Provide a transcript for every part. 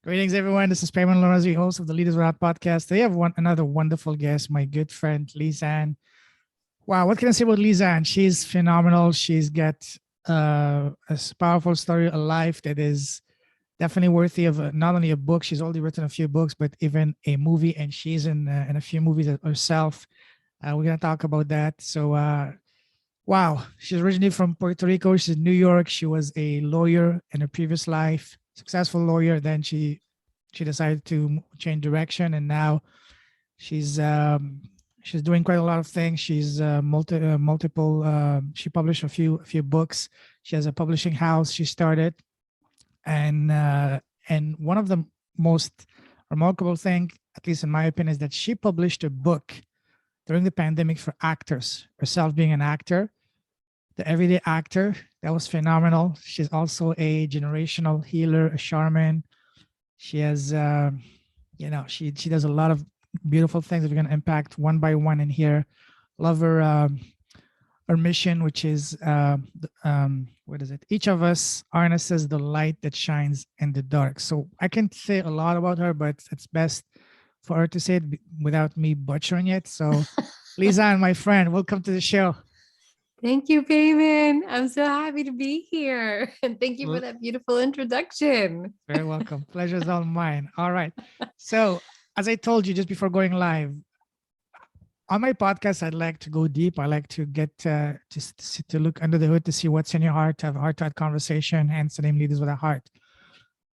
Greetings, everyone. This is Payman Lorenzi, host of the Leaders Without podcast. Today, I have another wonderful guest, my good friend, Lisann. Wow, what can I say about Lisann? She's phenomenal. She's got powerful story, a life that is definitely worthy of not only a book. She's already written a few books, but even a movie, and she's in a few movies herself. We're gonna talk about that. Wow, she's originally from Puerto Rico. She's in New York. She was a lawyer in her previous life, successful lawyer. Then she decided to change direction, and now she's she's doing quite a lot of things. She's multiple. She published a few books. She has a publishing house she started, and one of the most remarkable thing, at least in my opinion, is that she published a book during the pandemic for actors. Herself being an actor, the everyday actor, that was phenomenal. She's also a generational healer, a shaman. She has, she does a lot of beautiful things that we're going to impact one by one in here. Love her mission, which is what is it? Each of us harnesses the light that shines in the dark. So I can say a lot about her, but it's best for her to say it without me butchering it. So, Lisann, my friend, welcome to the show. Thank you, Payman. I'm so happy to be here. And thank you for that beautiful introduction. Very welcome. Pleasure is all mine. All right. So, as I told you just before going live, on my podcast, I'd like to go deep. I like to get to look under the hood to see what's in your heart, to have a heart-to-heart conversation, hence the name Leaders with a Heart.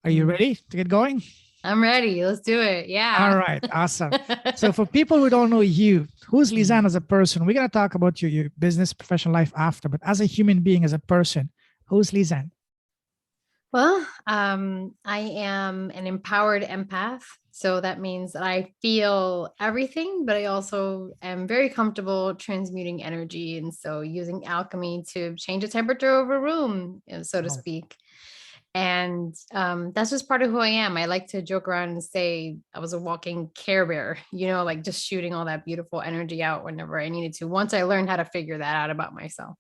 Are you ready to get going? I'm ready. Let's do it. Yeah. All right. Awesome. So for people who don't know you, who's Lisann as a person? We're going to talk about your business, professional life after, but as a human being, as a person, who's Lisann? Well, I am an empowered empath. So that means that I feel everything, but I also am very comfortable transmuting energy. And so using alchemy to change the temperature of a room, so to speak. And that's just part of who I am. I like to joke around and say I was a walking Care Bear, like just shooting all that beautiful energy out whenever I needed to, once I learned how to figure that out about myself.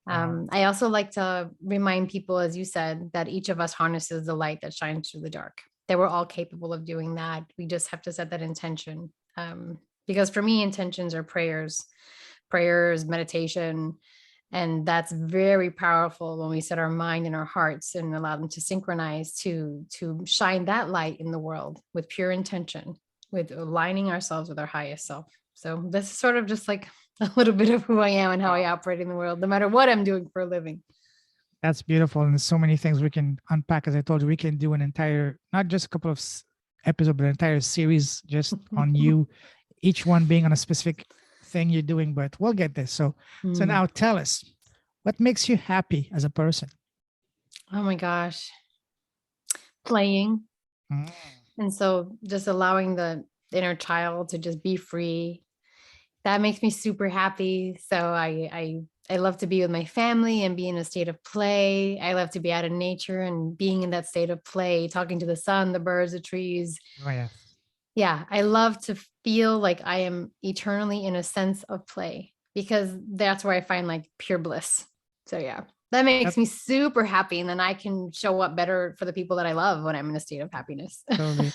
I also like to remind people, as you said, that each of us harnesses the light that shines through the dark, that we're all capable of doing that. We just have to set that intention. Because for me, intentions are prayers, meditation. And that's very powerful when we set our mind and our hearts and allow them to synchronize to shine that light in the world with pure intention, with aligning ourselves with our highest self. So this is sort of just like a little bit of who I am and how I operate in the world, no matter what I'm doing for a living. That's beautiful. And there's so many things we can unpack. As I told you, we can do an entire, not just a couple of episodes, but an entire series just on you, each one being on a specific thing you're doing, but we'll get this. So now tell us, what makes you happy as a person? Oh my gosh, playing. And so just allowing the inner child to just be free, that makes me super happy. So I love to be with my family and be in a state of play. I love to be out in nature and being in that state of play, talking to the sun, the birds, the trees. Oh yeah. Yeah, I love to feel like I am eternally in a sense of play, because that's where I find like pure bliss. So yeah, that makes me super happy. And then I can show up better for the people that I love when I'm in a state of happiness. Totally.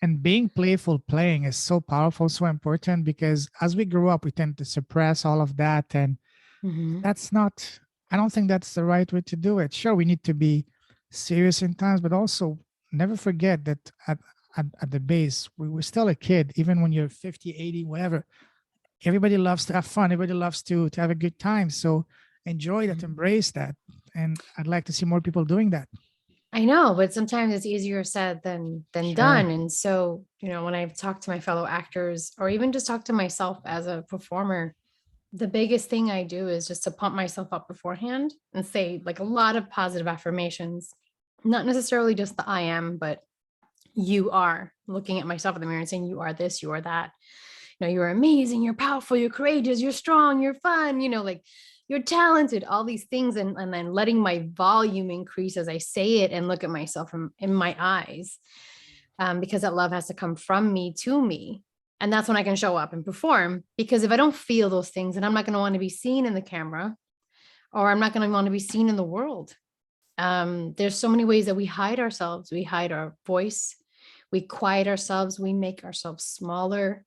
And being playful, playing is so powerful, so important, because as we grow up, we tend to suppress all of that. And that's not, I don't think that's the right way to do it. Sure, we need to be serious in times, but also never forget that at the base, we were still a kid. Even when you're 50, 80, whatever, everybody loves to have fun. Everybody loves to have a good time. So enjoy that, embrace that. And I'd like to see more people doing that. I know, but sometimes it's easier said than done. And so, when I've talked to my fellow actors, or even just talk to myself as a performer, the biggest thing I do is just to pump myself up beforehand and say like a lot of positive affirmations, not necessarily just the I am, but you are. Looking at myself in the mirror and saying, you are this, you are that, you're amazing, you're powerful, you're courageous, you're strong, you're fun, like you're talented, all these things. And then letting my volume increase as I say it and look at myself in my eyes, because that love has to come from me to me. And that's when I can show up and perform. Because if I don't feel those things, then I'm not going to want to be seen in the camera, or I'm not going to want to be seen in the world. There's so many ways that we hide ourselves. We hide our voice, we quiet ourselves, we make ourselves smaller.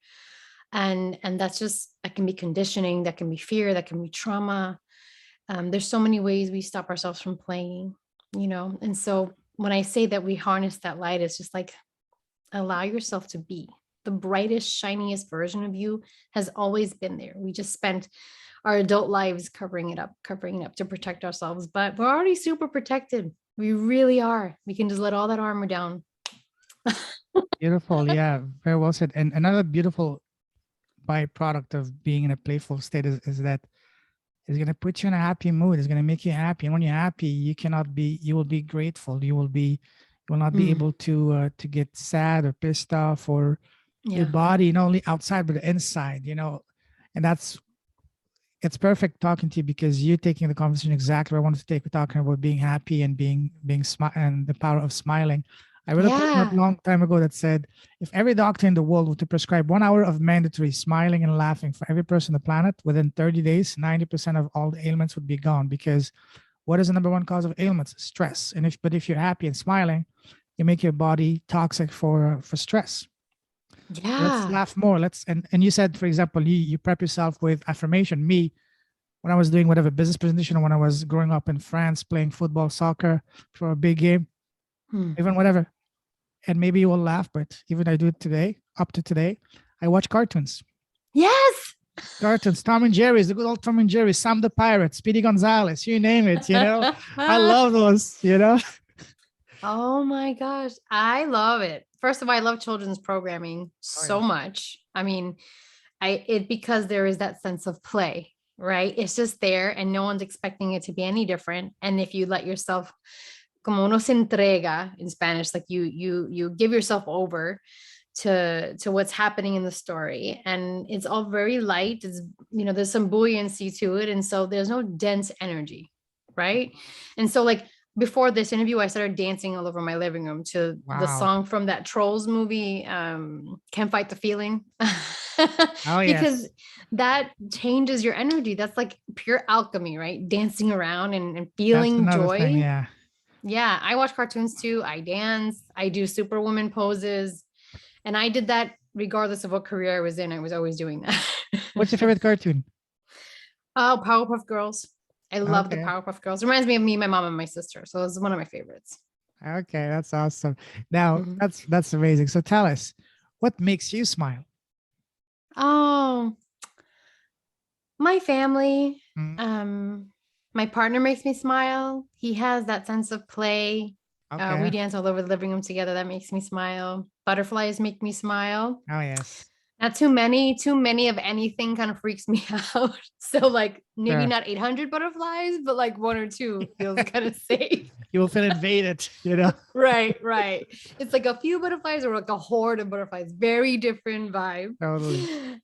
And that can be conditioning, that can be fear, that can be trauma. There's so many ways we stop ourselves from playing, and so when I say that we harness that light, it's just like, allow yourself to be the brightest, shiniest version of you. Has always been there. We just spent our adult lives covering it up to protect ourselves, but we're already super protected. We really are. We can just let all that armor down. Beautiful. Yeah, very well said. And another beautiful byproduct of being in a playful state is that it's going to put you in a happy mood. It's going to make you happy. And when you're happy, you will be grateful. You will not be able to get sad or pissed off, or your body, not only outside, but the inside, and it's perfect talking to you, because you're taking the conversation exactly where I wanted to take. We're talking about being happy and being and the power of smiling. I read a quote not long time ago that said, if every doctor in the world were to prescribe 1 hour of mandatory smiling and laughing for every person on the planet, within 30 days, 90% of all the ailments would be gone. Because what is the number one cause of ailments? Stress. And if you're happy and smiling, you make your body toxic for stress. Let's laugh more. And you said, for example, you prep yourself with affirmation. Me, when I was doing whatever business presentation, or when I was growing up in France playing football, soccer for a big game, even whatever. And maybe you will laugh, but even I do it today, up to today, I watch cartoons. Yes. Cartoons, Tom and Jerry's, the good old Tom and Jerry, Sam the Pirate, Speedy Gonzales, you name it, I love those, Oh my gosh. I love it. First of all, I love children's programming so much. I mean, because there is that sense of play, right? It's just there and no one's expecting it to be any different. And if you let yourself, como uno se entrega in Spanish, like you give yourself over to what's happening in the story, and it's all very light. It's, there's some buoyancy to it. And so there's no dense energy, right? And so like, before this interview, I started dancing all over my living room to the song from that Trolls movie, Can't Fight the Feeling. Because that changes your energy. That's like pure alchemy, right? Dancing around and feeling joy. Thing, yeah. Yeah, I watch cartoons too. I dance. I do superwoman poses. And I did that regardless of what career I was in. I was always doing that. What's your favorite cartoon? Oh, Powerpuff Girls. I love the Powerpuff Girls. It reminds me of me, my mom, and my sister. So it's one of my favorites. Okay, that's awesome. Now, that's amazing. So tell us, what makes you smile? Oh, my family. My partner makes me smile. He has that sense of play. We dance all over the living room together. That makes me smile. Butterflies make me smile. Oh, yes. Not too many of anything kind of freaks me out. So like maybe not 800 butterflies, but like 1 or 2 feels kind of safe. You will feel invaded, Right. It's like a few butterflies or like a horde of butterflies. Very different vibe. Totally.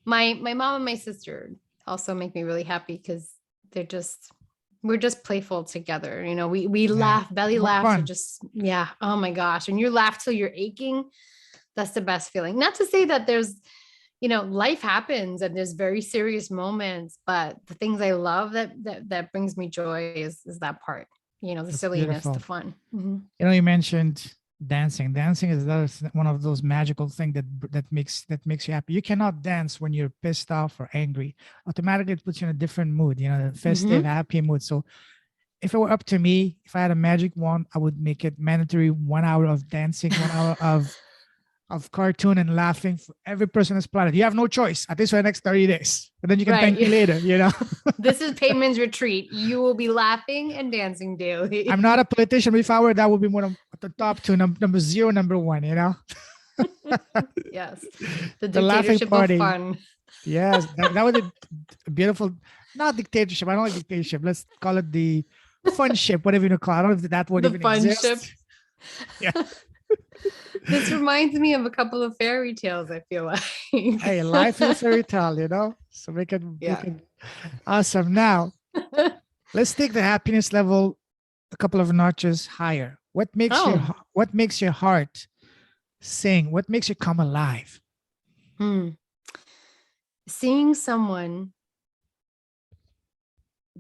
My mom and my sister also make me really happy because we're just playful together. We laugh, belly laughs are just, oh my gosh. When you laugh till you're aching, that's the best feeling. Not to say that there's, life happens and there's very serious moments, but the things I love that brings me joy is that part, the that's silliness, beautiful. The fun. You mentioned dancing. Dancing is one of those magical things that makes you happy. You cannot dance when you're pissed off or angry. Automatically it puts you in a different mood, a festive, happy mood. So if it were up to me, if I had a magic wand, I would make it mandatory 1 hour of dancing, 1 hour of cartoon and laughing for every person on this planet. You have no choice, at least for the next 30 days. And then you can thank me later, This is Payman's retreat. You will be laughing and dancing daily. I'm not a politician, but if I were, that would be one of the top 2, number 0, number 1, Yes. The dictatorship of fun. Yes, that was a beautiful, not dictatorship. I don't like dictatorship. Let's call it the funship, whatever you call it. I don't know if that word even exists. Yeah. This reminds me of a couple of fairy tales, I feel like. Hey, life is a fairy tale, So make it awesome. Now, let's take the happiness level a couple of notches higher. What makes your heart sing? What makes you come alive? Seeing someone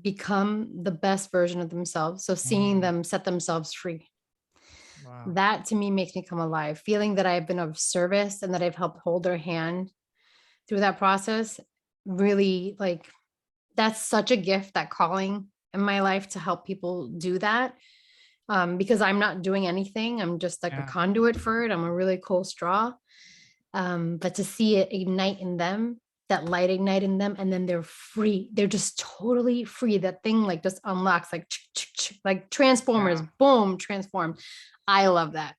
become the best version of themselves. So seeing them set themselves free. Wow. That to me makes me come alive. Feeling that I've been of service and that I've helped hold their hand through that process, really, like, that's such a gift, that calling in my life to help people do that. Because I'm not doing anything. I'm just like a conduit for it. I'm a really cool straw. But to see it ignite in them, that light ignite in them, and then they're free. They're just totally free. That thing like just unlocks, like Transformers, boom, transform. I love that.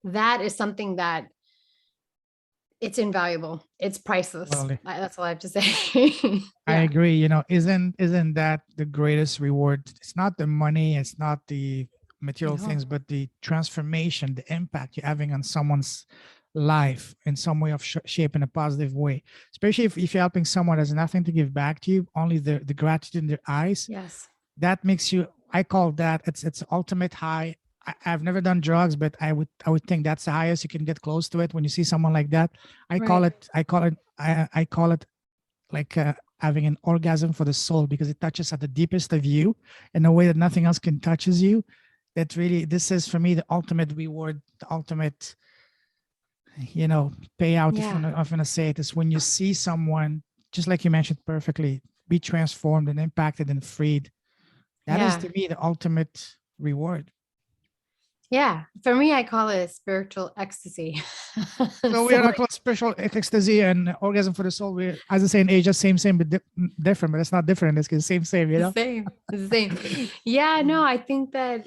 That is something that it's invaluable. It's priceless. Totally. That's all I have to say. I agree. You know, isn't that the greatest reward? It's not the money, it's not the material things, but the transformation, the impact you're having on someone's life in some way of shape in a positive way. Especially if you're helping someone that has nothing to give back to you, only the gratitude in their eyes. Yes. That makes you, I call that, it's ultimate high. I've never done drugs, but I would think that's the highest you can get close to it when you see someone like that. I call it like having an orgasm for the soul, because it touches at the deepest of you in a way that nothing else can touches you. That really, this is for me the ultimate reward, the ultimate, you know, payout. If I'm gonna say it, is when you see someone, just like you mentioned perfectly, be transformed and impacted and freed. That is to me the ultimate reward. Yeah, for me, I call it spiritual ecstasy. So we are not called spiritual ecstasy and orgasm for the soul. We're, as I say in Asia, same, but different. But it's not different. It's same. You know, the same. Yeah, no, I think that.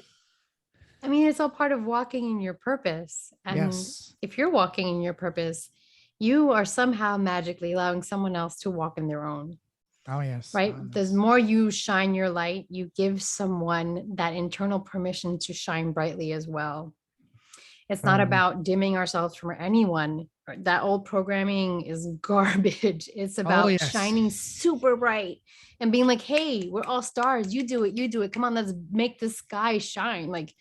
I mean, it's all part of walking in your purpose. And if you're walking in your purpose, you are somehow magically allowing someone else to walk in their own. Oh, yes. Right. The more you shine your light, you give someone that internal permission to shine brightly as well. It's not about dimming ourselves from anyone. That old programming is garbage. It's about shining super bright and being like, hey, we're all stars. You do it. Come on, let's make the sky shine. Like,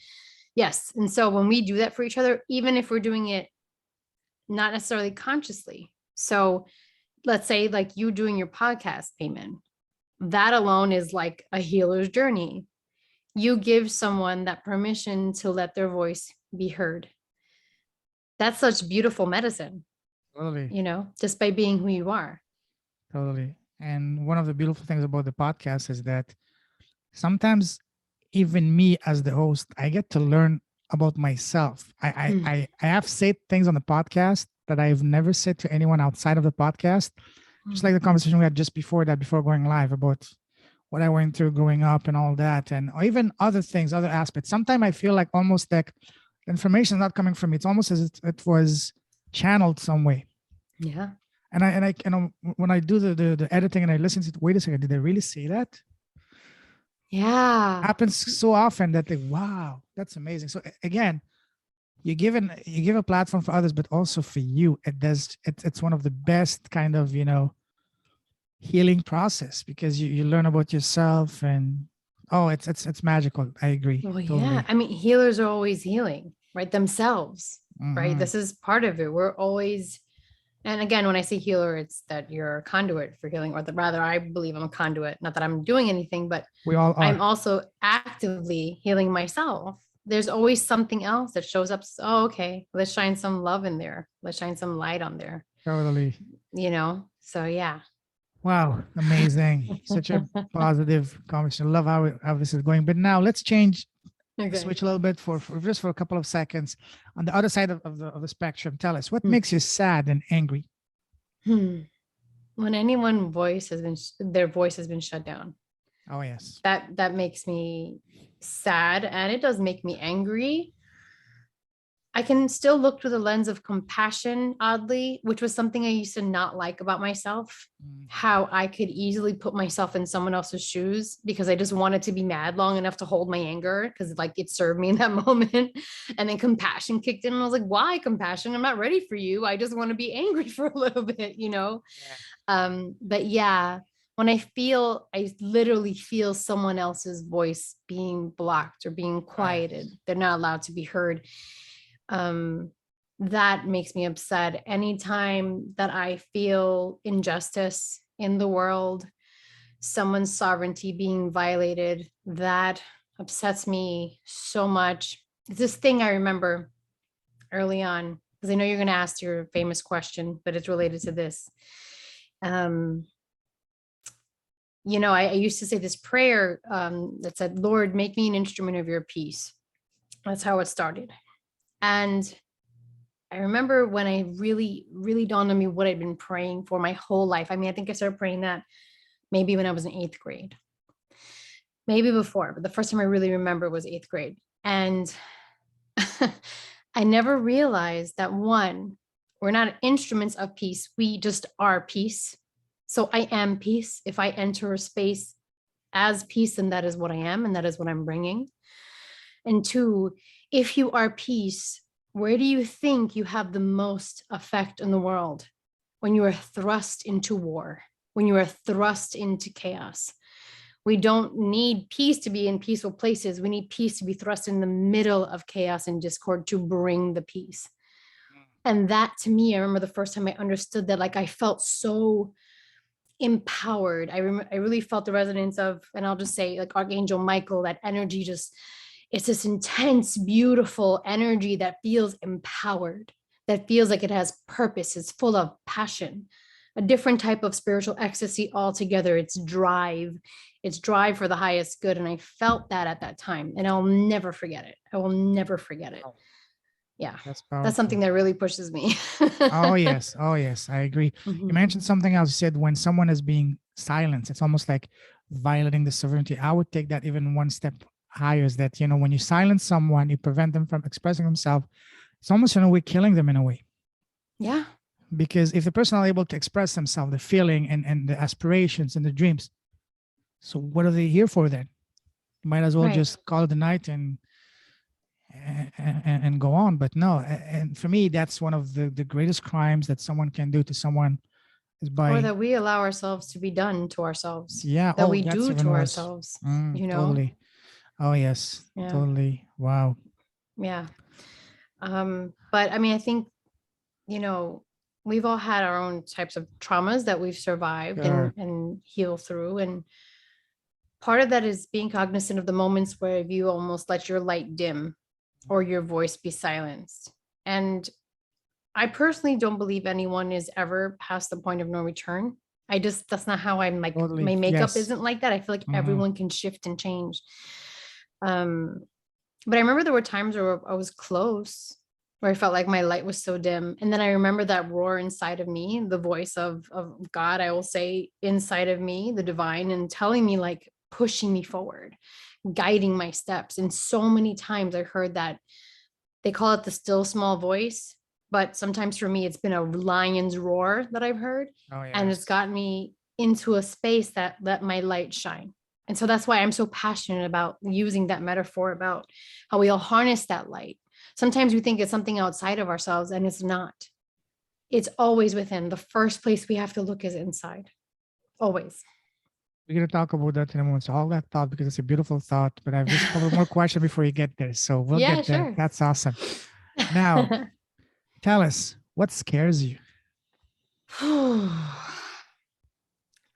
yes. And so when we do that for each other, even if we're doing it not necessarily consciously. So let's say like you doing your podcast, payment, that alone is like a healer's journey. You give someone that permission to let their voice be heard. That's such beautiful medicine. Totally. You know, just by being who you are. Totally. And one of the beautiful things about the podcast is that sometimes even me as the host, I get to learn about myself. I have said things on the podcast that I've never said to anyone outside of the podcast. Just like the conversation we had just before that, before going live, about what I went through growing up and all that, and or even other things, other aspects. Sometimes I feel like almost like the information is not coming from me. It's almost as if it was channeled some way. Yeah. And I when I do the editing and I listen to it, wait a second, did they really say that? Yeah. Happens so often that like, wow, that's amazing. So again, you give a platform for others, but also for you. It's one of the best kind of, you know, healing process, because you learn about yourself, and it's magical. I agree. Well, totally. yeah. I mean, healers are always healing, right? Themselves, right? This is part of it. We're always, and again, when I say healer, it's that you're a conduit for healing, or rather, I believe I'm a conduit. Not that I'm doing anything, but we all are. I'm also actively healing myself. There's always something else that shows up. Oh, okay. Let's shine some love in there. Let's shine some light on there. Totally. You know? So yeah. Wow. Amazing. Such a positive conversation. Love how this is going. But now let's change, switch a little bit for just for a couple of seconds. On the other side of the spectrum, tell us what makes you sad and angry. When anyone's voice has been shut down. Oh, yes. That makes me sad, and it does make me angry. I can still look through the lens of compassion, oddly, which was something I used to not like about myself, how I could easily put myself in someone else's shoes because I just wanted to be mad long enough to hold my anger because like it served me in that moment. And then compassion kicked in and I was like, why compassion? I'm not ready for you. I just want to be angry for a little bit, you know? Yeah. But yeah, when I literally feel someone else's voice being blocked or being quieted, they're not allowed to be heard. That makes me upset. Anytime that I feel injustice in the world, someone's sovereignty being violated. That upsets me so much. It's this thing I remember early on, because I know you're going to ask your famous question, but it's related to this. I used to say this prayer that said, Lord, make me an instrument of your peace. That's how it started. And I remember when I really, really dawned on me what I'd been praying for my whole life. I mean, I think I started praying that maybe when I was in 8th grade, maybe before, but the first time I really remember was 8th grade. And I never realized that, one, we're not instruments of peace. We just are peace. So I am peace. If I enter a space as peace, then that is what I am, and that is what I'm bringing. And 2, if you are peace, where do you think you have the most effect in the world? When you are thrust into war, when you are thrust into chaos. We don't need peace to be in peaceful places. We need peace to be thrust in the middle of chaos and discord to bring the peace. And that, to me, I remember the first time I understood that, like, I felt so empowered. I really felt the resonance of, and I'll just say, like, Archangel Michael, that energy, just, it's this intense, beautiful energy that feels empowered, that feels like it has purpose. It's full of passion, a different type of spiritual ecstasy altogether. It's drive for the highest good. And I felt that at that time, and I'll never forget it. I will never forget it. Yeah, that's something that really pushes me. Oh yes, I agree. You mentioned something else. You said when someone is being silenced, it's almost like violating the sovereignty. I would take that even one step higher, is that, when you silence someone, you prevent them from expressing themselves. It's almost in a way killing them in a way. Yeah. Because if the person are able to express themselves, the feeling and the aspirations and the dreams, so what are they here for then? You might as well just call it a night and go on. But no, and for me, that's one of the greatest crimes that someone can do to someone, is by, or that we allow ourselves to be done to ourselves. Yeah. That we do to ourselves. Totally. Oh yes. Yeah. Totally. Wow. Yeah. But I mean, I think, we've all had our own types of traumas that we've survived and healed through. And part of that is being cognizant of the moments where you almost let your light dim or your voice be silenced. And I personally don't believe anyone is ever past the point of no return. That's not how I'm like, totally. My makeup isn't like that. I feel like everyone can shift and change. But I remember there were times where I was close, where I felt like my light was so dim. And then I remember that roar inside of me, the voice of God, I will say, inside of me, the divine, and telling me, like, pushing me forward, guiding my steps. And so many times I heard that. They call it the still small voice, but sometimes for me, it's been a lion's roar that I've heard. And it's gotten me into a space that let my light shine. And so that's why I'm so passionate about using that metaphor about how we all harness that light. Sometimes we think it's something outside of ourselves, and it's not. It's always within. The first place we have to look is inside. Always. We're going to talk about that in a moment. So all that thought, because it's a beautiful thought, but I have just a couple more questions before you get there. So we'll get there. Sure. That's awesome. Now, tell us, what scares you?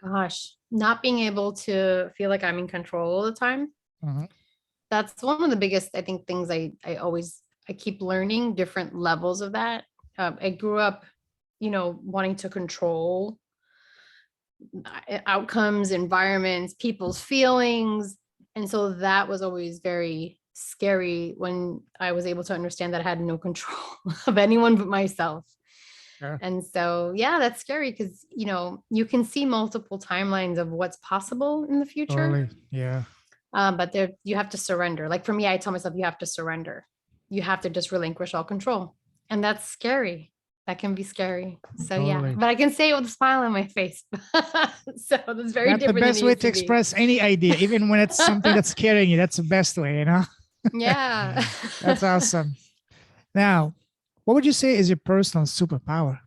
Gosh, not being able to feel like I'm in control all the time. That's one of the biggest, I think, things I keep learning different levels of that. I grew up, wanting to control outcomes, environments, people's feelings. And so that was always very scary when I was able to understand that I had no control of anyone but myself. Sure. And so, yeah, that's scary because, you can see multiple timelines of what's possible in the future. Totally. Yeah. But you have to surrender. Like for me, I tell myself, you have to surrender. You have to just relinquish all control. And that's scary. That can be scary. So totally. Yeah, but I can say it with a smile on my face. So that's very different. That's the best way to express any idea, even when it's something that's scaring you. That's the best way, Yeah. That's awesome. Now, what would you say is your personal superpower?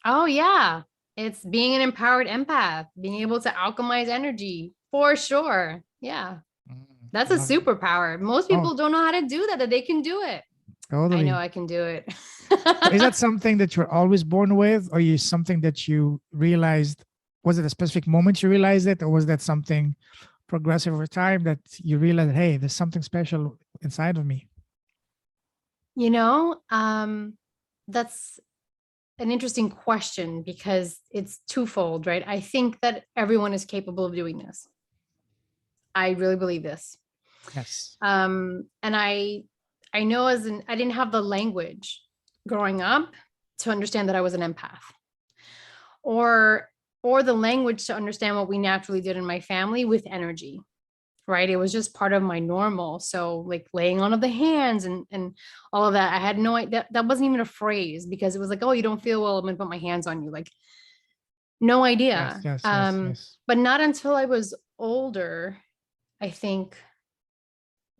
Oh, yeah. It's being an empowered empath, being able to alchemize energy, for sure. Yeah. That's a superpower. Most people don't know how to do that they can do it. Totally. I know I can do it. Is that something that you're always born with, or is something that you realized was it a specific moment you realized it, or was that something progressive over time that you realized, hey, there's something special inside of me? You know, that's an interesting question because it's twofold, right? I think that everyone is capable of doing this. I really believe this. Yes. And I know I didn't have the language growing up to understand that I was an empath, or the language to understand what we naturally did in my family with energy, right? It was just part of my normal. So like laying on of the hands and all of that. I had no idea, that wasn't even a phrase, because it was like, oh, you don't feel well, I'm gonna put my hands on you. Like, no Yes, idea. yes, yes, yes. But not until I was older, I think,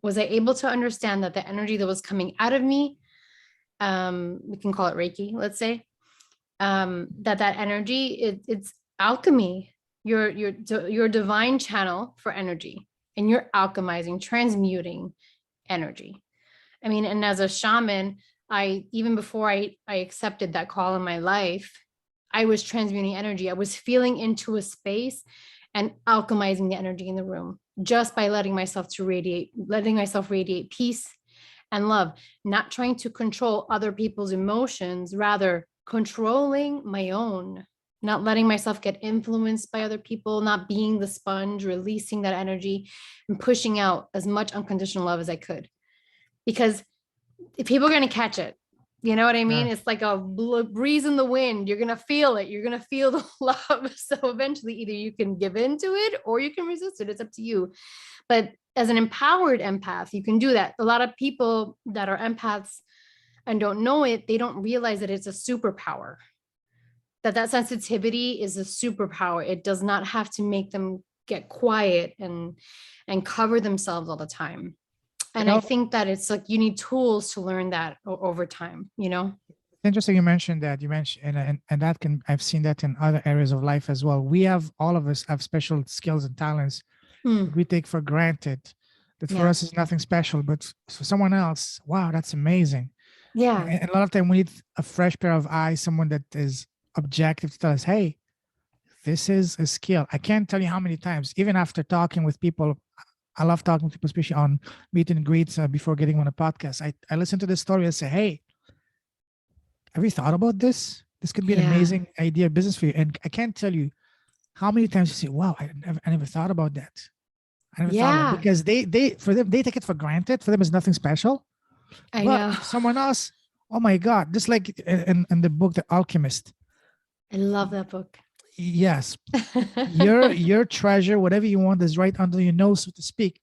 was I able to understand that the energy that was coming out of me, we can call it Reiki, let's say, that energy, it's alchemy. You're a divine channel for energy, and you're alchemizing, transmuting energy. I mean, and as a shaman, even before I accepted that call in my life, I was transmuting energy. I was feeling into a space and alchemizing the energy in the room just by letting myself radiate peace and love, not trying to control other people's emotions, rather controlling my own, not letting myself get influenced by other people, not being the sponge, releasing that energy and pushing out as much unconditional love as I could. Because people are going to catch it. You know what I mean? Yeah. It's like a breeze in the wind. You're going to feel it. You're going to feel the love. So eventually either you can give into it or you can resist it. It's up to you. But as an empowered empath, you can do that. A lot of people that are empaths and don't know it, they don't realize that it's a superpower, that sensitivity is a superpower. It does not have to make them get quiet and cover themselves all the time. You And I know, think that it's like you need tools to learn that over time, you know? it's interesting you mentioned that. You mentioned, and that can, I've seen that in other areas of life as well. We have, all of us have special skills and talents that Mm, we take for granted. That for yeah. us is nothing special, but for someone else, wow, that's amazing. Yeah. And a lot of time we need a fresh pair of eyes, someone that is objective to tell us, hey, this is a skill. I can't tell you how many times, even after talking with people, I love talking to people, especially on meet and greets before getting on a podcast. I listen to this story and say, hey, have you thought about this? This could be an Yeah. amazing idea business for you. And I can't tell you how many times you say, wow, I never thought about that. I never thought about it. Yeah. Because for them, they take it for granted. For them, it's nothing special. I But know. for someone else, oh my God, just like in the book, The Alchemist. I love that book. Yes, your treasure, whatever you want, is right under your nose, so to speak.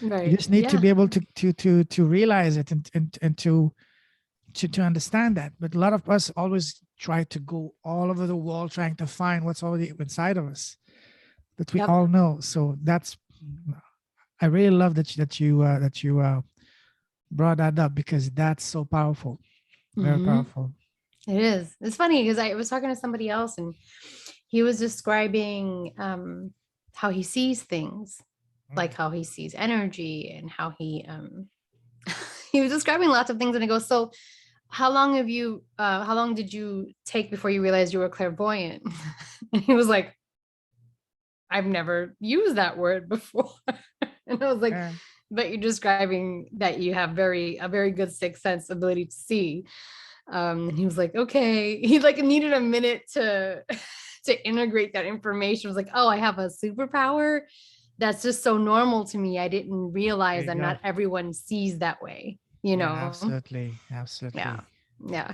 You Right. just need to Yeah. be able to realize it and to understand that. But a lot of us always try to go all over the world trying to find what's already inside of us that we Yep. all know. So that's, I really love that you brought that up, because that's so powerful, very Hmm. powerful. It is. It's funny because I was talking to somebody else and he was describing how he sees things, like Mm. how he sees energy and how he he was describing lots of things. And I go, so how long did you take before you realized you were clairvoyant? And he was like, I've never used that word before. And I was like, Yeah, but you're describing that you have a very good sixth sense ability to see. And he was like, okay. He like needed a minute to to integrate that information. I was like, oh, I have a superpower. That's just so normal to me. I didn't there realize you that go. not everyone sees that way, you Yeah, know? absolutely, Yeah. absolutely. Yeah.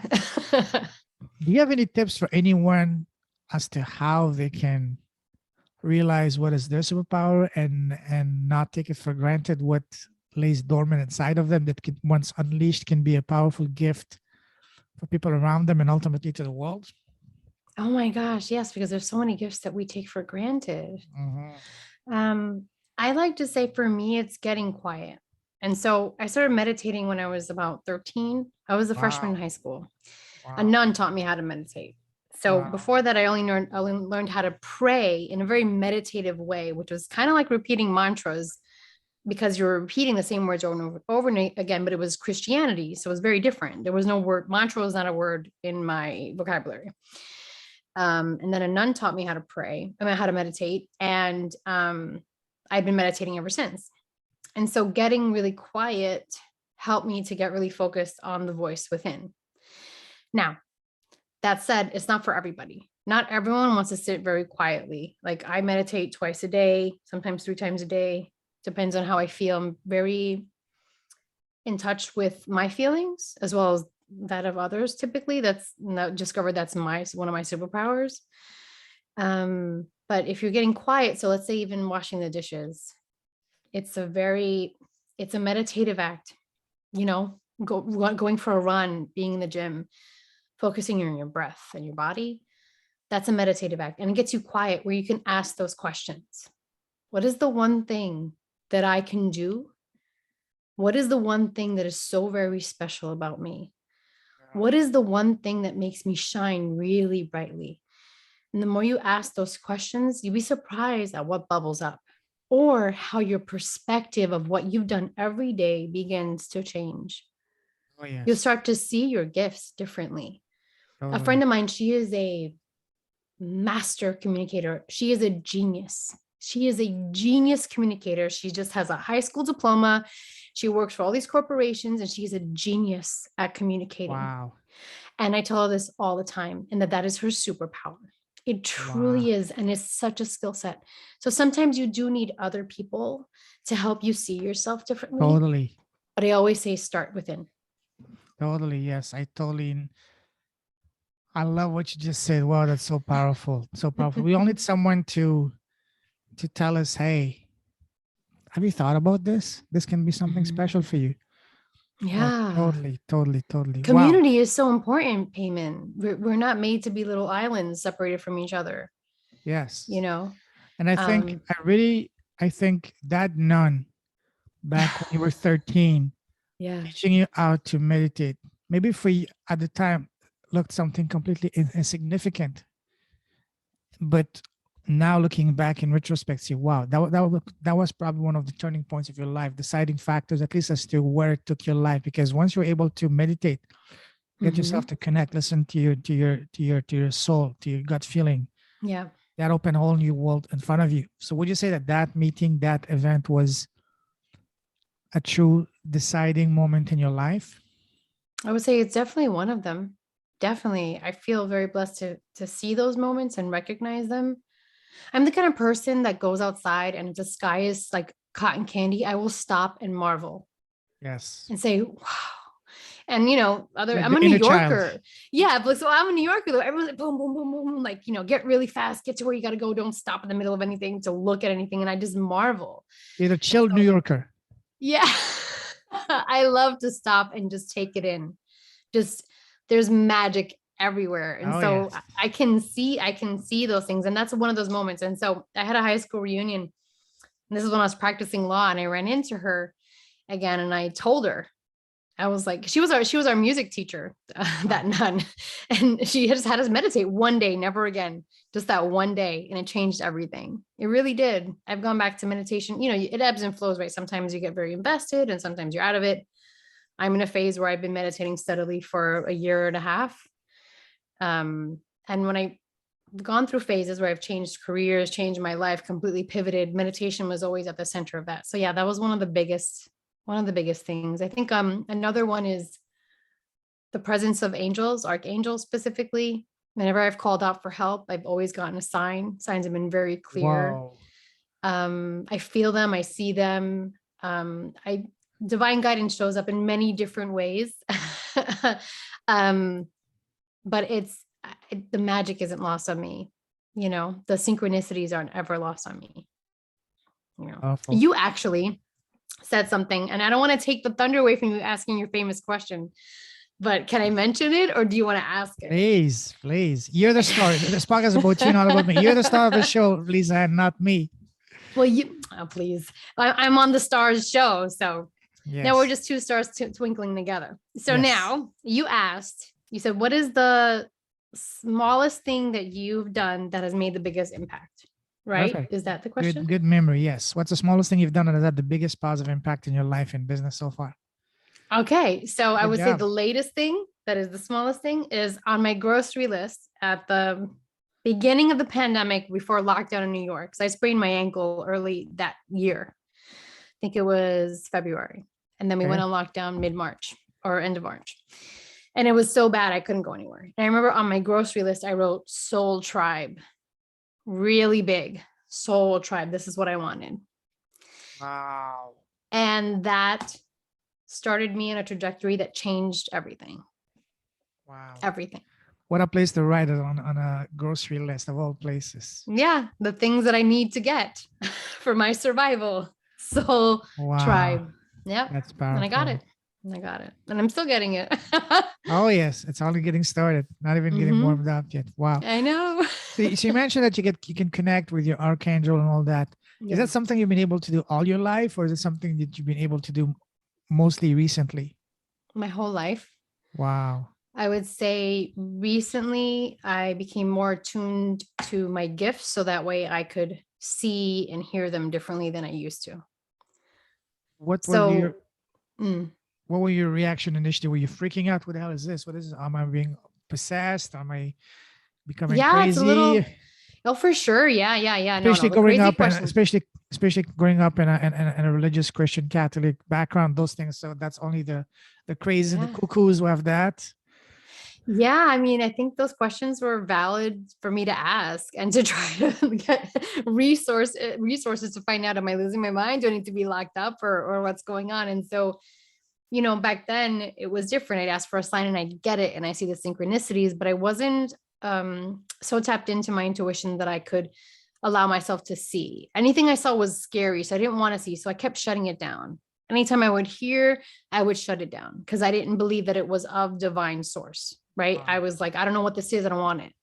Do you have any tips for anyone as to how they can realize what is their superpower and not take it for granted, what lays dormant inside of them that can, once unleashed, can be a powerful gift for people around them and ultimately to the world? Oh my gosh, yes, because there's so many gifts that we take for granted. Mhm. Um, I like to say for me, it's getting quiet. And so I started meditating when I was about 13. I was a freshman in Wow. high school. A Wow. nun taught me how to meditate. So Wow. before that, I learned how to pray in a very meditative way, which was kind of like repeating mantras because you're repeating the same words over and over and again, but it was Christianity. So it was very different. There was no word, mantra was not a word in my vocabulary. And then a nun taught me how to pray, how to meditate. And I've been meditating ever since. And so getting really quiet helped me to get really focused on the voice within. Now, that said, it's not for everybody. Not everyone wants to sit very quietly. Like I meditate twice a day, sometimes 3 times a day. Depends on how I feel. I'm very in touch with my feelings as well as that of others. Typically, that's not discovered. That's one of my superpowers. But if you're getting quiet, so let's say even washing the dishes, it's a meditative act, going for a run, being in the gym, focusing on your breath and your body. That's a meditative act. And it gets you quiet where you can ask those questions. What is the one thing that I can do? What is the one thing that is so very special about me? What is the one thing that makes me shine really brightly? And the more you ask those questions, you'll be surprised at what bubbles up or how your perspective of what you've done every day begins to change. Oh, yes. You'll start to see your gifts differently. Totally. A friend of mine, she is a master communicator. She is a genius. She is a genius communicator. She just has a high school diploma. She works for all these corporations and she's a genius at communicating. Wow. And I tell her this all the time, and that is her superpower. It truly is. And it's such a skill set. So sometimes you do need other people to help you see yourself differently. Totally. But I always say start within. Totally. Yes. I love what you just said. Wow, that's so powerful. So powerful. We all need someone to tell us, hey, have you thought about this? This can be something special for you. Yeah. Oh, totally. Community is so important, Payman. We're not made to be little islands separated from each other. Yes. And I think I think that nun back when you were 13, teaching you how to meditate, maybe for you at the time looked something completely insignificant. But now looking back in retrospect, see, wow, that was probably one of the turning points of your life, deciding factors, at least as to where it took your life. Because once you're able to meditate, get yourself to connect, listen to your soul, to your gut feeling. Yeah. That opened a whole new world in front of you. So would you say that meeting, that event was a true deciding moment in your life? I would say it's definitely one of them. Definitely. I feel very blessed to see those moments and recognize them. I'm the kind of person that goes outside and if the sky is like cotton candy, I will stop and marvel. Yes. And say, wow. And I'm a New Yorker. Child. Yeah, but so I'm a New Yorker though. Everyone's like boom, boom, boom, boom, like get really fast, get to where you gotta go, don't stop in the middle of anything to look at anything. And I just marvel. You're a chilled New Yorker. Yeah. I love to stop and just take it in. Just there's magic everywhere. And yes. I can see those things. And that's one of those moments. And so I had a high school reunion. And this is when I was practicing law and I ran into her again. And I told her, I was like, she was our music teacher, that nun. And she just had us meditate one day, never again, just that one day. And it changed everything. It really did. I've gone back to meditation. It ebbs and flows, right? Sometimes you get very invested and sometimes you're out of it. I'm in a phase where I've been meditating steadily for a year and a half. And when I've gone through phases where I've changed careers, changed my life, completely pivoted, meditation was always at the center of that. So yeah, that was one of the biggest things. I think another one is the presence of angels, archangels specifically. Whenever I've called out for help, I've always gotten a sign. Signs have been very clear. Wow. I feel them, I see them. Divine guidance shows up in many different ways. But the magic isn't lost on me. The synchronicities aren't ever lost on me. Awful. You actually said something, and I don't want to take the thunder away from you asking your famous question, but can I mention it or do you want to ask it? Please. You're the star. This podcast is about you, not about me. You're the star of the show, Lisann, not me. Well, please. I'm on the stars show, so yes. Now we're just two stars twinkling together. So now you said, what is the smallest thing that you've done that has made the biggest impact? Right? Perfect. Is that the question? Good memory. Yes. What's the smallest thing you've done that has had the biggest positive impact in your life and business so far? Okay. So I would say the latest thing that is the smallest thing is on my grocery list at the beginning of the pandemic, before lockdown in New York, because I sprained my ankle early that year. I think it was February. And then we went on lockdown mid-March or end of March. And it was so bad, I couldn't go anywhere. And I remember on my grocery list, I wrote Soul Tribe, really big, Soul Tribe. This is what I wanted. Wow. And that started me in a trajectory that changed everything. Wow. Everything. What a place to write it on a grocery list of all places. Yeah. The things that I need to get for my survival. Soul Tribe. Yep. That's powerful. And I got it. And I'm still getting it. Oh, yes. It's only getting started. Not even getting warmed up yet. Wow. I know. So you mentioned that you can connect with your archangel and all that. Yeah. Is that something you've been able to do all your life, or is it something that you've been able to do mostly recently? My whole life. Wow. I would say recently I became more attuned to my gifts, so that way I could see and hear them differently than I used to. What were your reaction initially? Were you freaking out? What the hell is this? What is this? Am I being possessed? Am I becoming crazy? It's a little. Oh, for sure. Yeah. Especially growing up, especially growing up in a religious Christian Catholic background, those things. So that's only the crazy, the cuckoos who have that. Yeah, I mean, I think those questions were valid for me to ask and to try to get resources to find out, am I losing my mind? Do I need to be locked up or what's going on? And so, back then it was different. I'd ask for a sign and I'd get it, and I see the synchronicities, but I wasn't so tapped into my intuition that I could allow myself to see. Anything I saw was scary, so I didn't want to see. So I kept shutting it down. Anytime I would hear, I would shut it down because I didn't believe that it was of divine source, right? Wow. I was like, I don't know what this is. I don't want it.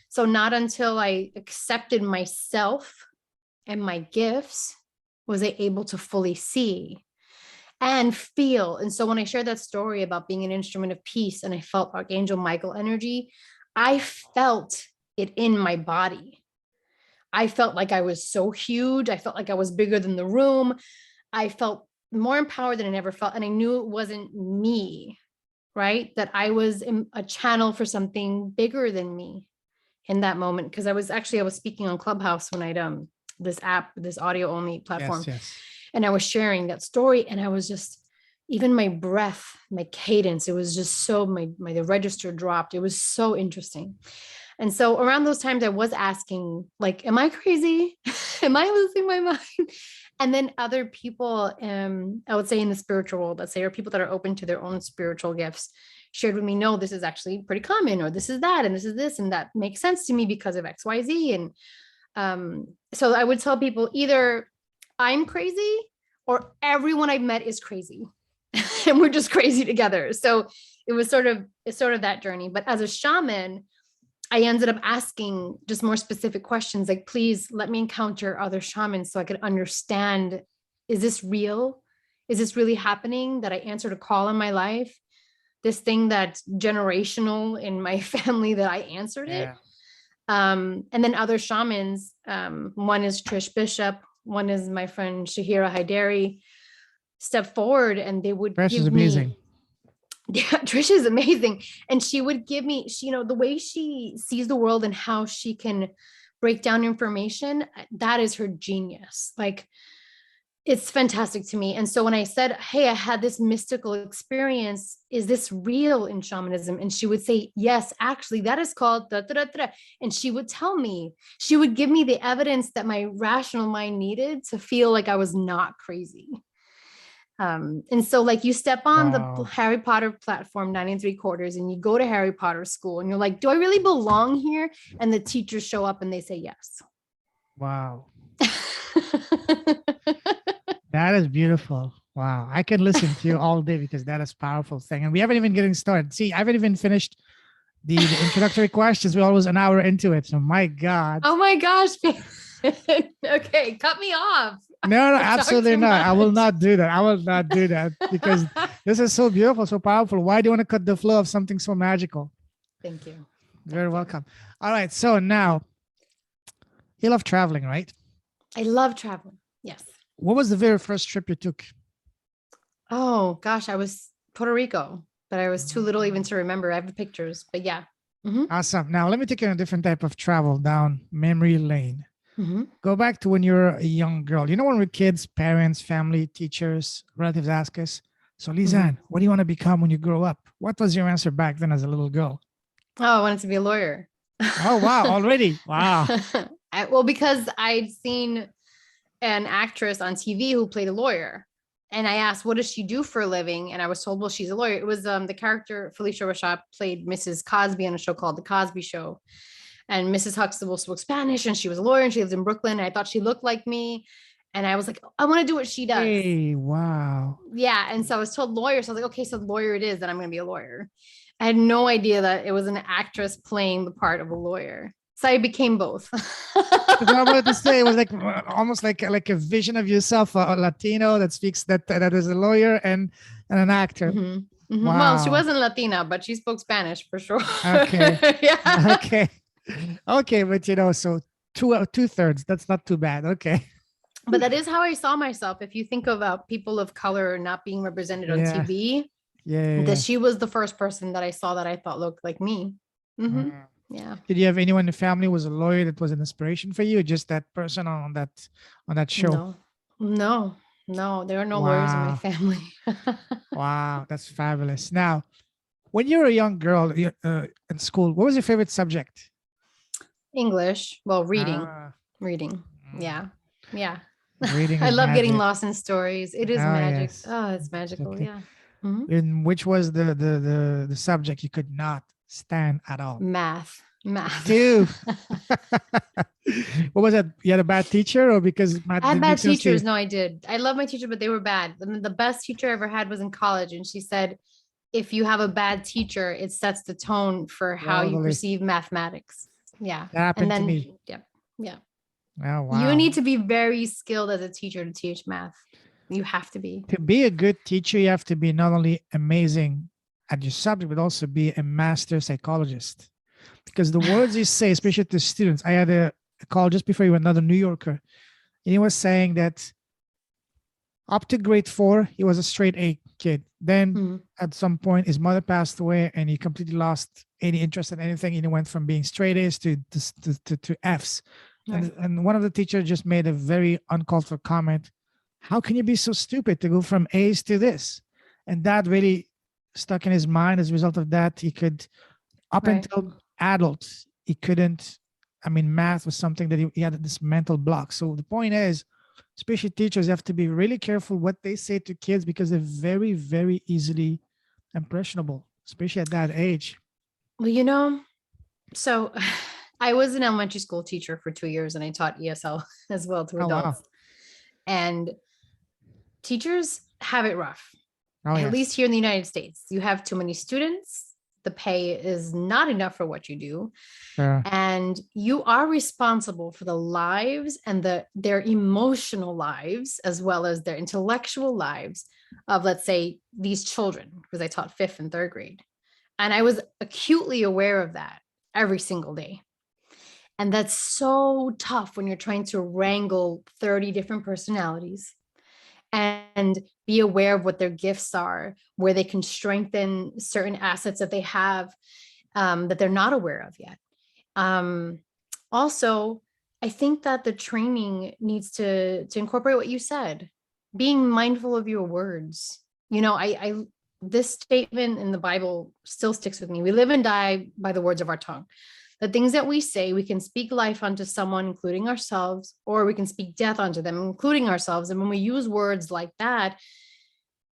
So not until I accepted myself and my gifts was I able to fully see and feel. And so when I shared that story about being an instrument of peace and I felt Archangel Michael energy, I felt it in my body. I felt like I was so huge. I felt like I was bigger than the room. I felt more empowered than I ever felt. And I knew it wasn't me, right? That I was a channel for something bigger than me in that moment. Because I was speaking on Clubhouse when I'd this audio only platform. Yes. And I was sharing that story, and I was just, even my breath, my cadence, it was just so, the register dropped. It was so interesting. And so around those times I was asking, like, am I crazy? Am I losing my mind? And then other people, I would say in the spiritual world, let's say, or people that are open to their own spiritual gifts, shared with me, no, this is actually pretty common, or this is that, and this is this, and that makes sense to me because of X, Y, Z. And so I would tell people either I'm crazy or everyone I've met is crazy. And we're just crazy together. So it was sort of that journey. But as a shaman, I ended up asking just more specific questions, like, please let me encounter other shamans so I could understand, is this real? Is this really happening, that I answered a call in my life? This thing that's generational in my family, that I answered it. And then other shamans, one is Trish Bishop, one is my friend Shahira Haidari, step forward, and they would Trish is amazing. Yeah, Trish is amazing. And she would give me, the way she sees the world and how she can break down information, that is her genius. Like, it's fantastic to me. And so when I said, hey, I had this mystical experience, is this real in shamanism? And she would say, yes, actually, that is called da, da, da, da. And she would tell me, she would give me the evidence that my rational mind needed to feel like I was not crazy. And so, like, you step on the Harry Potter platform 9 3/4, and you go to Harry Potter school, and you're like, do I really belong here? And the teachers show up and they say yes. Wow. That is beautiful. Wow. I can listen to you all day because that is a powerful thing. And we haven't even getting started. See, I haven't even finished the introductory questions. We're always an hour into it. So my God. Oh my gosh. Okay. Cut me off. No, absolutely not. I will not do that. Because this is so beautiful, so powerful. Why do you want to cut the flow of something so magical? Thank you. Very welcome. All right. So now, you love traveling, right? I love traveling. Yes. What was the very first trip you took? Oh gosh, I was Puerto Rico, but I was too little even to remember. I have the pictures, but yeah. Mm-hmm. Awesome. Now let me take you on a different type of travel down memory lane. Mm-hmm. Go back to when you were a young girl. You know, when we're kids, parents, family, teachers, relatives ask us, so Mm-hmm. Lisann, what do you want to become when you grow up? What was your answer back then as a little girl? Oh, I wanted to be a lawyer. Oh, wow. Already. Wow. Well, because I'd seen an actress on TV who played a lawyer. And I asked, what does she do for a living? And I was told, well, she's a lawyer. It was the character Felicia Rashad played Mrs. Cosby on a show called The Cosby Show. And Mrs. Huxtable spoke Spanish and she was a lawyer and she lived in Brooklyn. And I thought she looked like me. And I was like, I want to do what she does. Hey, wow. Yeah. And so I was told lawyer. So I was like, okay, so lawyer it is, then I'm going to be a lawyer. I had no idea that it was an actress playing the part of a lawyer. So I became both. Because what I wanted to say, it was like almost like a vision of yourself, a Latino that speaks that is a lawyer and an actor. Mm-hmm. Mm-hmm. Wow. Well, she wasn't Latina, but she spoke Spanish for sure. Okay. Yeah. Okay. Okay, but so two-thirds. That's not too bad. Okay. But that is how I saw myself. If you think about people of color not being represented on Yeah. TV, Yeah. that she was the first person that I saw that I thought looked like me. Mm-hmm. Mm. Yeah. Did you have anyone in the family who was a lawyer that was an inspiration for you? Or just that person on that show? No, there are no lawyers in my Wow. family. Wow, that's fabulous. Now, when you were a young girl in school, what was your favorite subject? English. Well, reading. Ah, Reading. mm, Yeah. Yeah. reading I is love getting magic. lost in stories. It is Oh magic. yes. Oh, it's magical. Okay. Yeah. Mhm. And which was the subject you could not stand at all? Math. Two. What was that? You had a bad teacher, or because math I had didn't bad make sense to you? teachers. No, I did. I love my teacher, but they were bad. The best teacher I ever had was in college. And she said, if you have a bad teacher, it sets the tone for how you Totally. perceive mathematics. Yeah. That And happened to then, me. yeah. Yeah. Oh You wow. need to be very skilled as a teacher to teach math. You have to be. To be a good teacher, you have to be not only amazing at your subject, but also be a master psychologist. Because the words you say, especially to students, I had a call just before you, another New Yorker, and he was saying that up to grade 4, he was a straight A kid. Then Mhm. at some point, his mother passed away, and he completely lost any interest in anything. And he went from being straight A's to F's. Right. And one of the teachers just made a very uncalled for comment. How can you be so stupid to go from A's to this? And that really stuck in his mind. As a result of that, he could, up Right. until adult, he couldn't. I mean, math was something that he had this mental block. So the point is, especially teachers have to be really careful what they say to kids because they're very, very easily impressionable, especially at that age. Well, so I was an elementary school teacher for 2 years and I taught ESL as well to Oh wow. adults. And teachers have it rough, Oh at yes. least here in the United States. You have too many students. The pay is not enough for what you do. Sure. And you are responsible for the lives and their emotional lives, as well as their intellectual lives of, let's say, these children, because I taught 5th and 3rd grade. And I was acutely aware of that every single day. And that's so tough when you're trying to wrangle 30 different personalities and be aware of what their gifts are, where they can strengthen certain assets that they have that they're not aware of yet. Also, I think that the training needs to incorporate what you said, being mindful of your words. I this statement in the Bible still sticks with me. We live and die by the words of our tongue. The things that we say, we can speak life onto someone, including ourselves, or we can speak death onto them, including ourselves. And when we use words like that,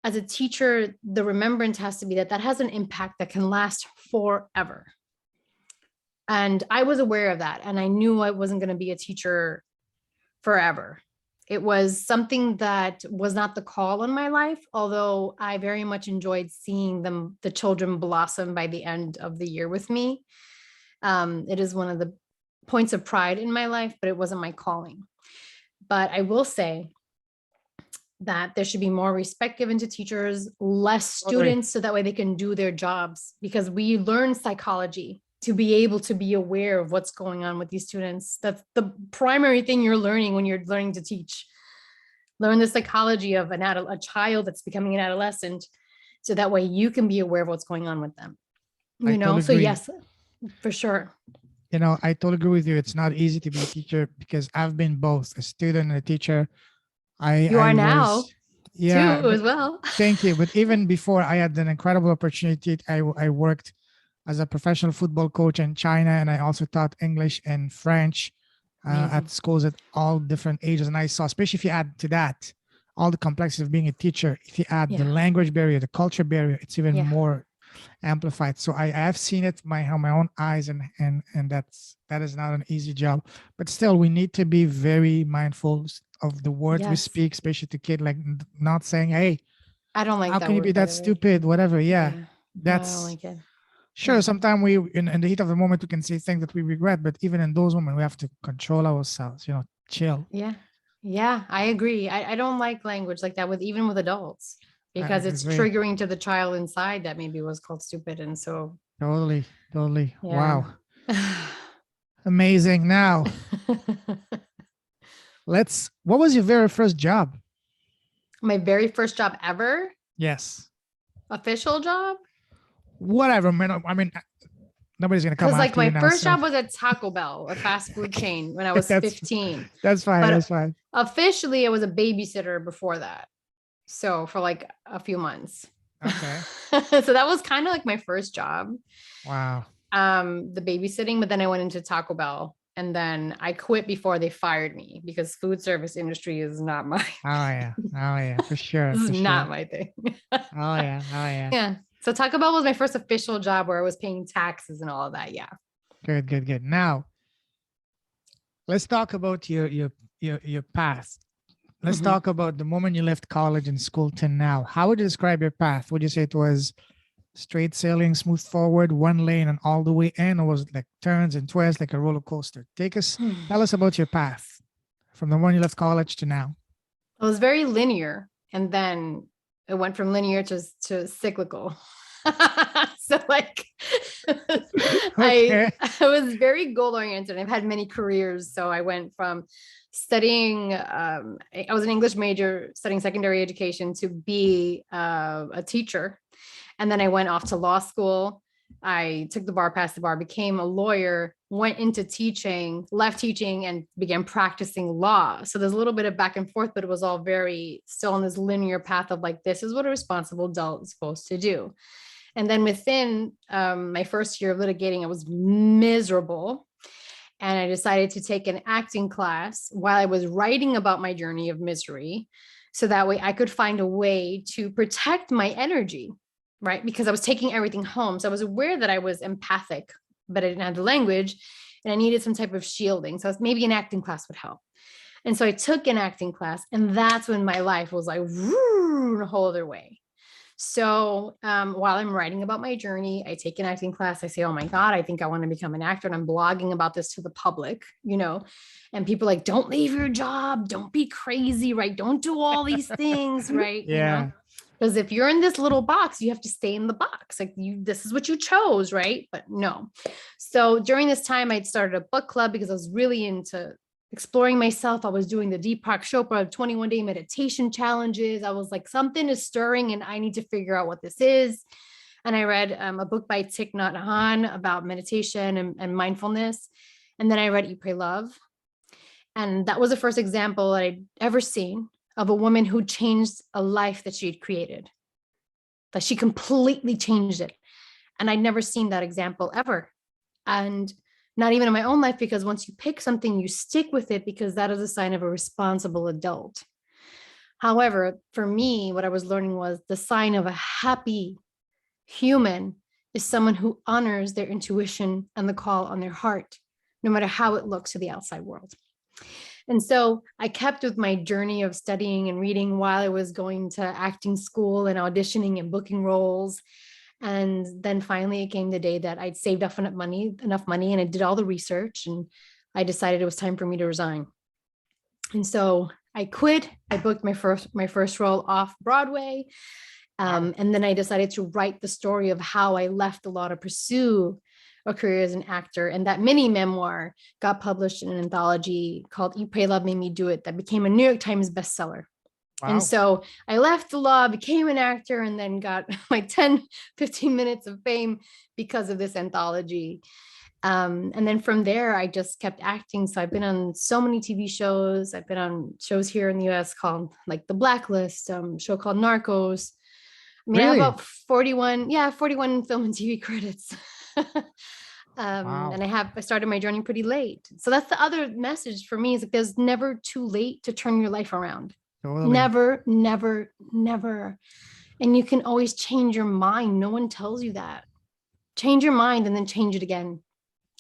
as a teacher, the remembrance has to be that has an impact that can last forever. And I was aware of that. And I knew I wasn't going to be a teacher forever. It was something that was not the call in my life, although I very much enjoyed seeing the children blossom by the end of the year with me. It is one of the points of pride in my life, but it wasn't my calling. But I will say that there should be more respect given to teachers, less students, so that way they can do their jobs, because we learn psychology to be able to be aware of what's going on with these students. That's the primary thing you're learning when you're learning to teach. Learn the psychology of a child that's becoming an adolescent, so that way you can be aware of what's going on with them. I totally So agree. yes, For sure. You know, I totally agree with you. It's not easy to be a teacher because I've been both a student and a teacher. You I are now was, yeah, too as well. thank you. But even before, I had an incredible opportunity. I worked as a professional football coach in China, and I also taught English and French at Amazing. schools at all different ages. And I saw, especially if you add to that all the complexity of being a teacher, if you add the Yeah. language barrier, the culture barrier, it's even Yeah. more amplified. So I have seen it my own eyes, and that is not an easy job. But still, we need to be very mindful of the words we Yes. speak, especially to kid, like not saying, "Hey, I don't like how that can you be word, by that the way. stupid?" Whatever. Yeah, Yeah. No, I don't that's like it. sure. Yeah. Sometimes we, in the heat of the moment, we can say things that we regret. But even in those moments, we have to control ourselves. You know, chill. Yeah. Yeah. I agree. I don't like language like that with even with adults I because it's agree. triggering to the child inside that maybe was called stupid. And so, Totally, totally. yeah. Wow, amazing. Now let's. What was your very first job? My very first job ever, Yes. official job. Whatever, man. I mean, nobody's gonna come Because like after you my now. first So job was at Taco Bell, a fast food chain when I was that's 15. that's fine. But That's fine. officially I was a babysitter before that. So for like a few months. Okay. So that was kind of like my first job. Wow. The babysitting, but then I went into Taco Bell and then I quit before they fired me because food service industry is not my Oh yeah. Oh yeah. For sure. this is For not sure. my thing. Oh yeah. Oh yeah. Yeah. So Taco Bell was my first official job where I was paying taxes and all of that. Yeah. Good. Good. Good. Now let's talk about your path. Let's Mhm. talk about the moment you left college and school to now. How would you describe your path? Would you say it was straight sailing, smooth forward, one lane, and all the way in, or was it like turns and twists like a roller coaster? Tell us about your path from the one you left college to now. It was very linear, and then it went from linear to cyclical. So like I Okay. I was very goal oriented. I've had many careers. So I went from studying I was an English major studying secondary education to be a teacher. And then I went off to law school. I took the bar, passed the bar, became a lawyer, went into teaching, left teaching, and began practicing law. So there's a little bit of back and forth, but it was all very still on this linear path of like, this is what a responsible adult is supposed to do. And then within my first year of litigating, I was miserable. And I decided to take an acting class while I was writing about my journey of misery. So that way I could find a way to protect my energy, right? Because I was taking everything home. So I was aware that I was empathic, but I didn't have the language and I needed some type of shielding. So maybe an acting class would help. And so I took an acting class, and that's when my life was like, a whole other way. So while I'm writing about my journey, I take an acting class. I say, oh my God, I think I want to become an actor. And I'm blogging about this to the public, and people like, don't leave your job. Don't be crazy, right? Don't do all these things, right? Yeah. Because if you're in this little box, you have to stay in the box. Like this is what you chose, right? But no. So during this time, I'd started a book club because I was really into exploring myself. I was doing the Deepak Chopra 21-day meditation challenges. I was like, something is stirring and I need to figure out what this is. And I read a book by Thich Nhat Hanh about meditation and mindfulness. And then I read Eat, Pray, Love. And that was the first example that I'd ever seen of a woman who changed a life that she had created, that she completely changed it. And I'd never seen that example ever. And not even in my own life, because once you pick something, you stick with it because that is a sign of a responsible adult. However, for me, what I was learning was the sign of a happy human is someone who honors their intuition and the call on their heart, no matter how it looks to the outside world. And so I kept with my journey of studying and reading while I was going to acting school and auditioning and booking roles. And then finally it came the day that I'd saved enough money, and I did all the research, and I decided it was time for me to resign. And so I quit. I booked my first role off Broadway. And then I decided to write the story of how I left the law to pursue a career as an actor. And that mini memoir got published in an anthology called Eat, Pray, Love Made Me Do It that became a New York Times bestseller. And Wow. so I left the law, became an actor, and then got my 10, 15 minutes of fame because of this anthology. And then from there, I just kept acting. So I've been on so many TV shows. I've been on shows here in the US called like The Blacklist, show called Narcos. I mean, I have Really? about 41 film and TV credits. Wow. And I started my journey pretty late. So that's the other message for me is like there's never too late to turn your life around. Totally. Never, never, never. And you can always change your mind. No one tells you that. Change your mind and then change it again.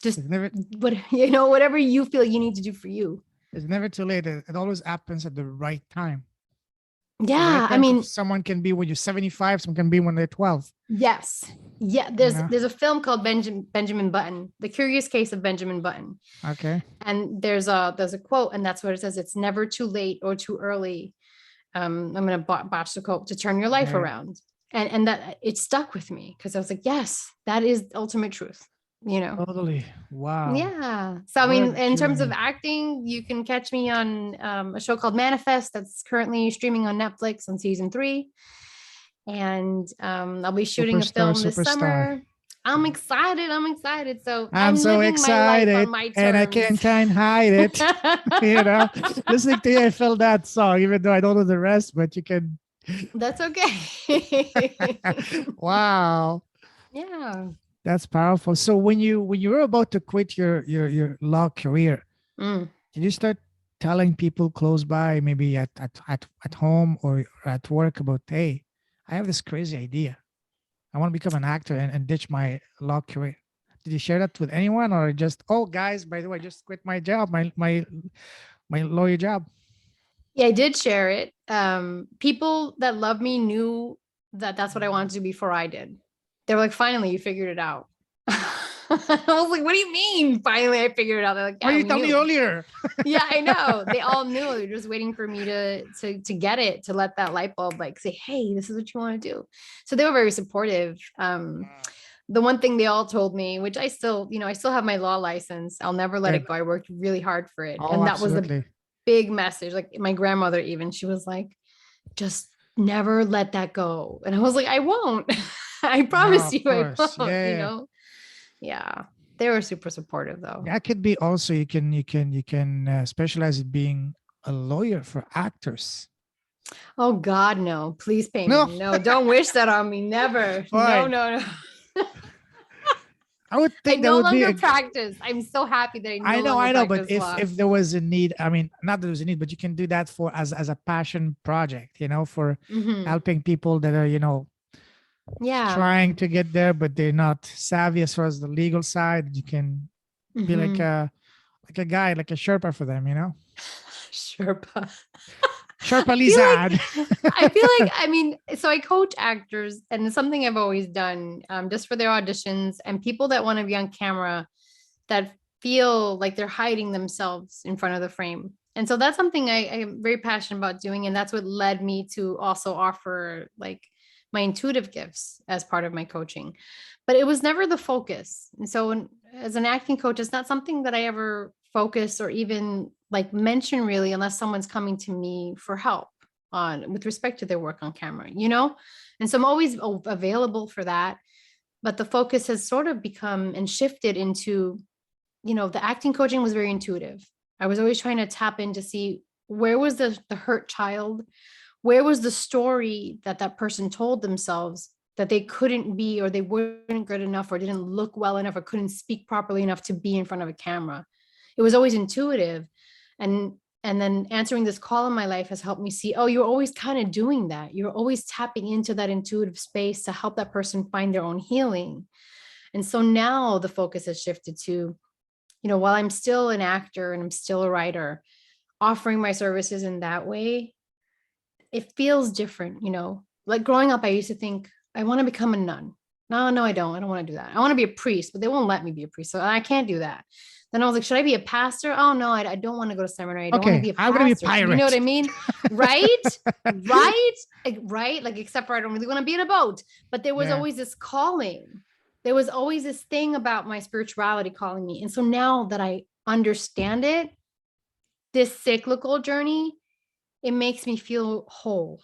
Just It's never whatever you feel you need to do for you. it's never too late. It always happens at the right time. The right Yeah, I time. mean, Someone can be when you're 75, someone can be when they're 12. yes. Yeah, You know? there's a film called Benjamin Button, The Curious Case of Benjamin Button. Okay. And there's a quote, and that's what it says. It's never too late or too early. I'm gonna botch the quote, to turn your life Yeah. around. And that it stuck with me because I was like, yes, that is ultimate truth, Totally. Wow. Yeah. So, I What a mean, in terms of journey. acting, you can catch me on a show called Manifest that's currently streaming on Netflix on season 3. And I'll be shooting a film this Superstar. summer. I'm excited. I'm excited. So I'm I'm so living my life on excited my and I terms. can't hide it. Listening to you, I felt that song, even though I don't know the rest, but you can. That's okay. Wow. Yeah. That's powerful. So when you were about to quit your law career, Mm. did you start telling people close by, maybe at home or at work about, hey, I have this crazy idea. I want to become an actor and ditch my law career. Did you share that with anyone or just, oh guys, by the way, I just quit my job, my lawyer job? Yeah, I did share it. People that love me knew that that's what I wanted to do before I did. They were like, finally, you figured it out. I was like, what do you mean? Finally, I figured it out. They're like, Why yeah, you we tell me knew. earlier? Yeah, I know. They all knew. They're just waiting for me to get it, to let that light bulb like say, hey, this is what you want to do. So they were very supportive. The one thing they all told me, which I still, I still have my law license. I'll never let Good. it go. I worked really hard for it. Oh, And that was the absolutely. big message. Like my grandmother, even, she was like, just never let that go. And I was like, I won't. I No, promise of you I course. won't, Yeah. Yeah. They were super supportive though. That could be also you can specialize in being a lawyer for actors. Oh God, no. Please pay No, me. No, don't wish that on me. Never. No, why? no, no. I would I think that no would be longer a, practice. I'm so happy that I no longer I know, but practice law. if there was a need, I mean, not that there's a need, but you can do that for as a passion project, for Mhm. helping people that are, Yeah. trying to get there, but they're not savvy as far as the legal side. You can be Mhm. like a guide, like a Sherpa for them. Sherpa. Sherpa I feel Lisann. I mean, so I coach actors, and it's something I've always done, just for their auditions and people that want to be on camera that feel like they're hiding themselves in front of the frame. And so that's something I am very passionate about doing. And that's what led me to also offer like my intuitive gifts as part of my coaching. But it was never the focus. And so as an acting coach, it's not something that I ever focus or even like mention really, unless someone's coming to me for help on with respect to their work on camera. And so I'm always available for that. But the focus has sort of become and shifted into, the acting coaching was very intuitive. I was always trying to tap in to see where was the hurt child, where was the story that person told themselves that they couldn't be, or they weren't good enough, or didn't look well enough, or couldn't speak properly enough to be in front of a camera. It was always intuitive. And then answering this call in my life has helped me see, oh, you're always kind of doing that. You're always tapping into that intuitive space to help that person find their own healing. And so now the focus has shifted to, while I'm still an actor and I'm still a writer, offering my services in that way, it feels different. Like growing up, I used to think I want to become a nun. No, I don't. I don't want to do that. I want to be a priest, but they won't let me be a priest. So I can't do that. Then I was like, should I be a pastor? Oh no, I don't want to go to seminary. I don't want to Okay, be a I'm gonna be a pastor. You know what pirate. I mean? Right? Right? Right? Like, except for I don't really want to be in a boat. But there was Yeah. always this calling. There was always this thing about my spirituality calling me. And so now that I understand it, this cyclical journey, it makes me feel whole,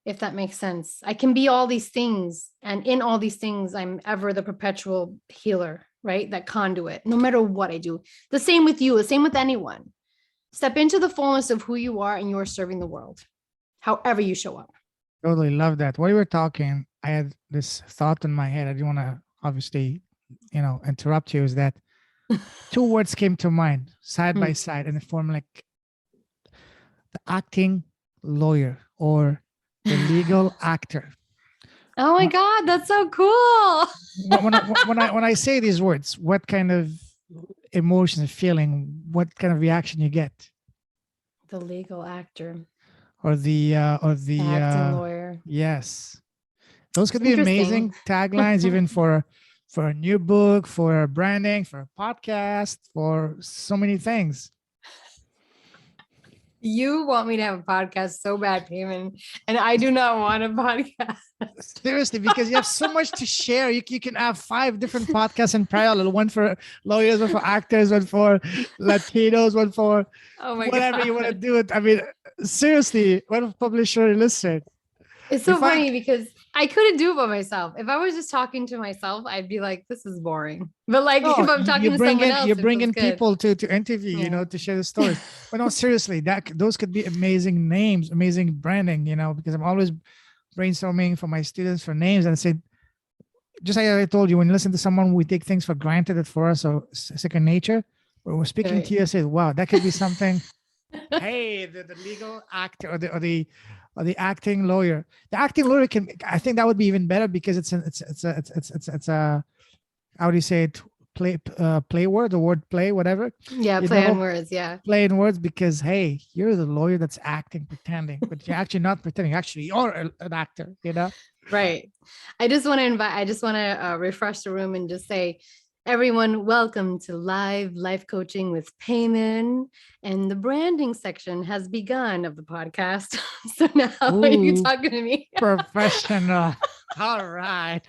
if that makes sense. I can be all these things, and in all these things, I'm ever the perpetual healer, right? That conduit, no matter what I do. The same with you, the same with anyone. Step into the fullness of who you are, and you are serving the world, however you show up. Totally love that. While you were talking, I had this thought in my head. I didn't want to obviously, interrupt you. Is that two words came to mind side by side, and they form like the acting lawyer or the legal actor. Oh my God, that's so cool. When I say these words, what kind of emotions and feeling, what kind of reaction you get? The legal actor. Or the acting lawyer. Yes. Those could be amazing taglines, even for a new book, for branding, for a podcast, for so many things. You want me to have a podcast so bad, Payman, and I do not want a podcast. Seriously, because you have so much to share. You can have 5 different podcasts in parallel, one for lawyers, one for actors, one for Latinos, one for whatever you want to do it. I mean, seriously, what publisher listen? It's so funny because I couldn't do it by myself. If I was just talking to myself, I'd be like, this is boring. But like if I'm talking to someone else, you bring in people to interview, to share the stories. But no, seriously, those could be amazing names, amazing branding, because I'm always brainstorming for my students for names. And I said, just like I told you, when you listen to someone, we take things for granted that for us are second nature. When we're speaking to you, I said, wow, that could be something. Hey, the legal actor or the acting lawyer. The acting lawyer I think that would be even better because it's a how do you say it? Play word, the word play, whatever. Yeah, play on words. Yeah. Play in words because, hey, you're the lawyer that's acting, pretending, but you're actually not pretending. Actually, you're an actor, Right. I just want to refresh the room and just say, everyone, welcome to life coaching with Payman, and the branding section has begun of the podcast. So now you can talk to me. Professional. All right.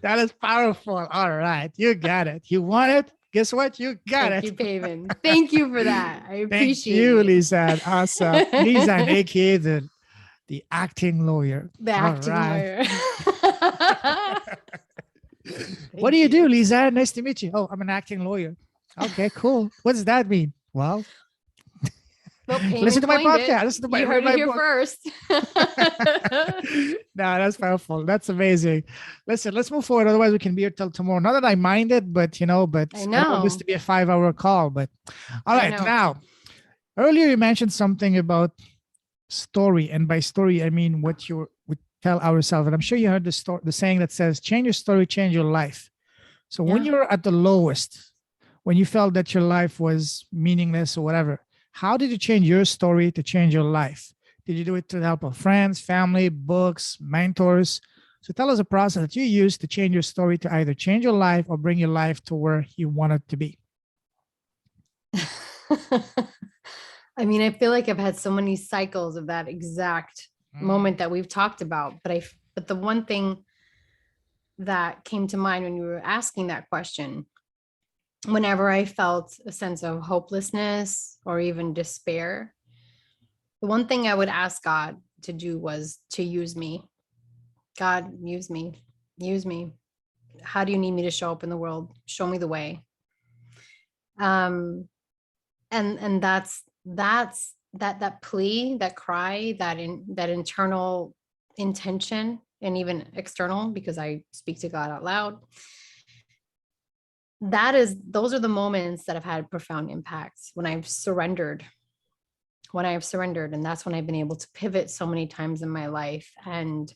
That is powerful. All right. You got it. You want it? Guess what? You got it. Thank you, Payman. Thank you for that. I appreciate it. Thank you, Lisann. Awesome. Lisann, aka the acting lawyer. The acting lawyer. What do you do, Lisann? Nice to meet you. Oh, I'm an acting lawyer. Okay, cool. What does that mean? Well, listen to my podcast. Listen to my, you heard it here first. No, that's powerful. That's amazing. Listen, let's move forward. Otherwise, we can be here till tomorrow. Not that I mind it, but I don't want this to be a 5-hour call. But all right, now, earlier you mentioned something about story, and by story I mean what we tell ourselves. And I'm sure you heard the saying that says, "Change your story, change your life." So when you're at the lowest, when you felt that your life was meaningless or whatever, how did you change your story to change your life? Did you do it with the help of friends, family, books, mentors? So tell us a process that you used to change your story to either change your life or bring your life to where you want it to be. I mean, I feel like I've had so many cycles of that exact moment that we've talked about, but the one thing that came to mind when you were asking that question, whenever I felt a sense of hopelessness or even despair, the one thing I would ask God to do was to use me. God, use me. How do you need me to show up in the world? Show me the way. And that's that plea, that cry, that internal intention, and even external, because I speak to God out loud. Those are the moments that have had profound impacts when I've surrendered. And that's when I've been able to pivot so many times in my life and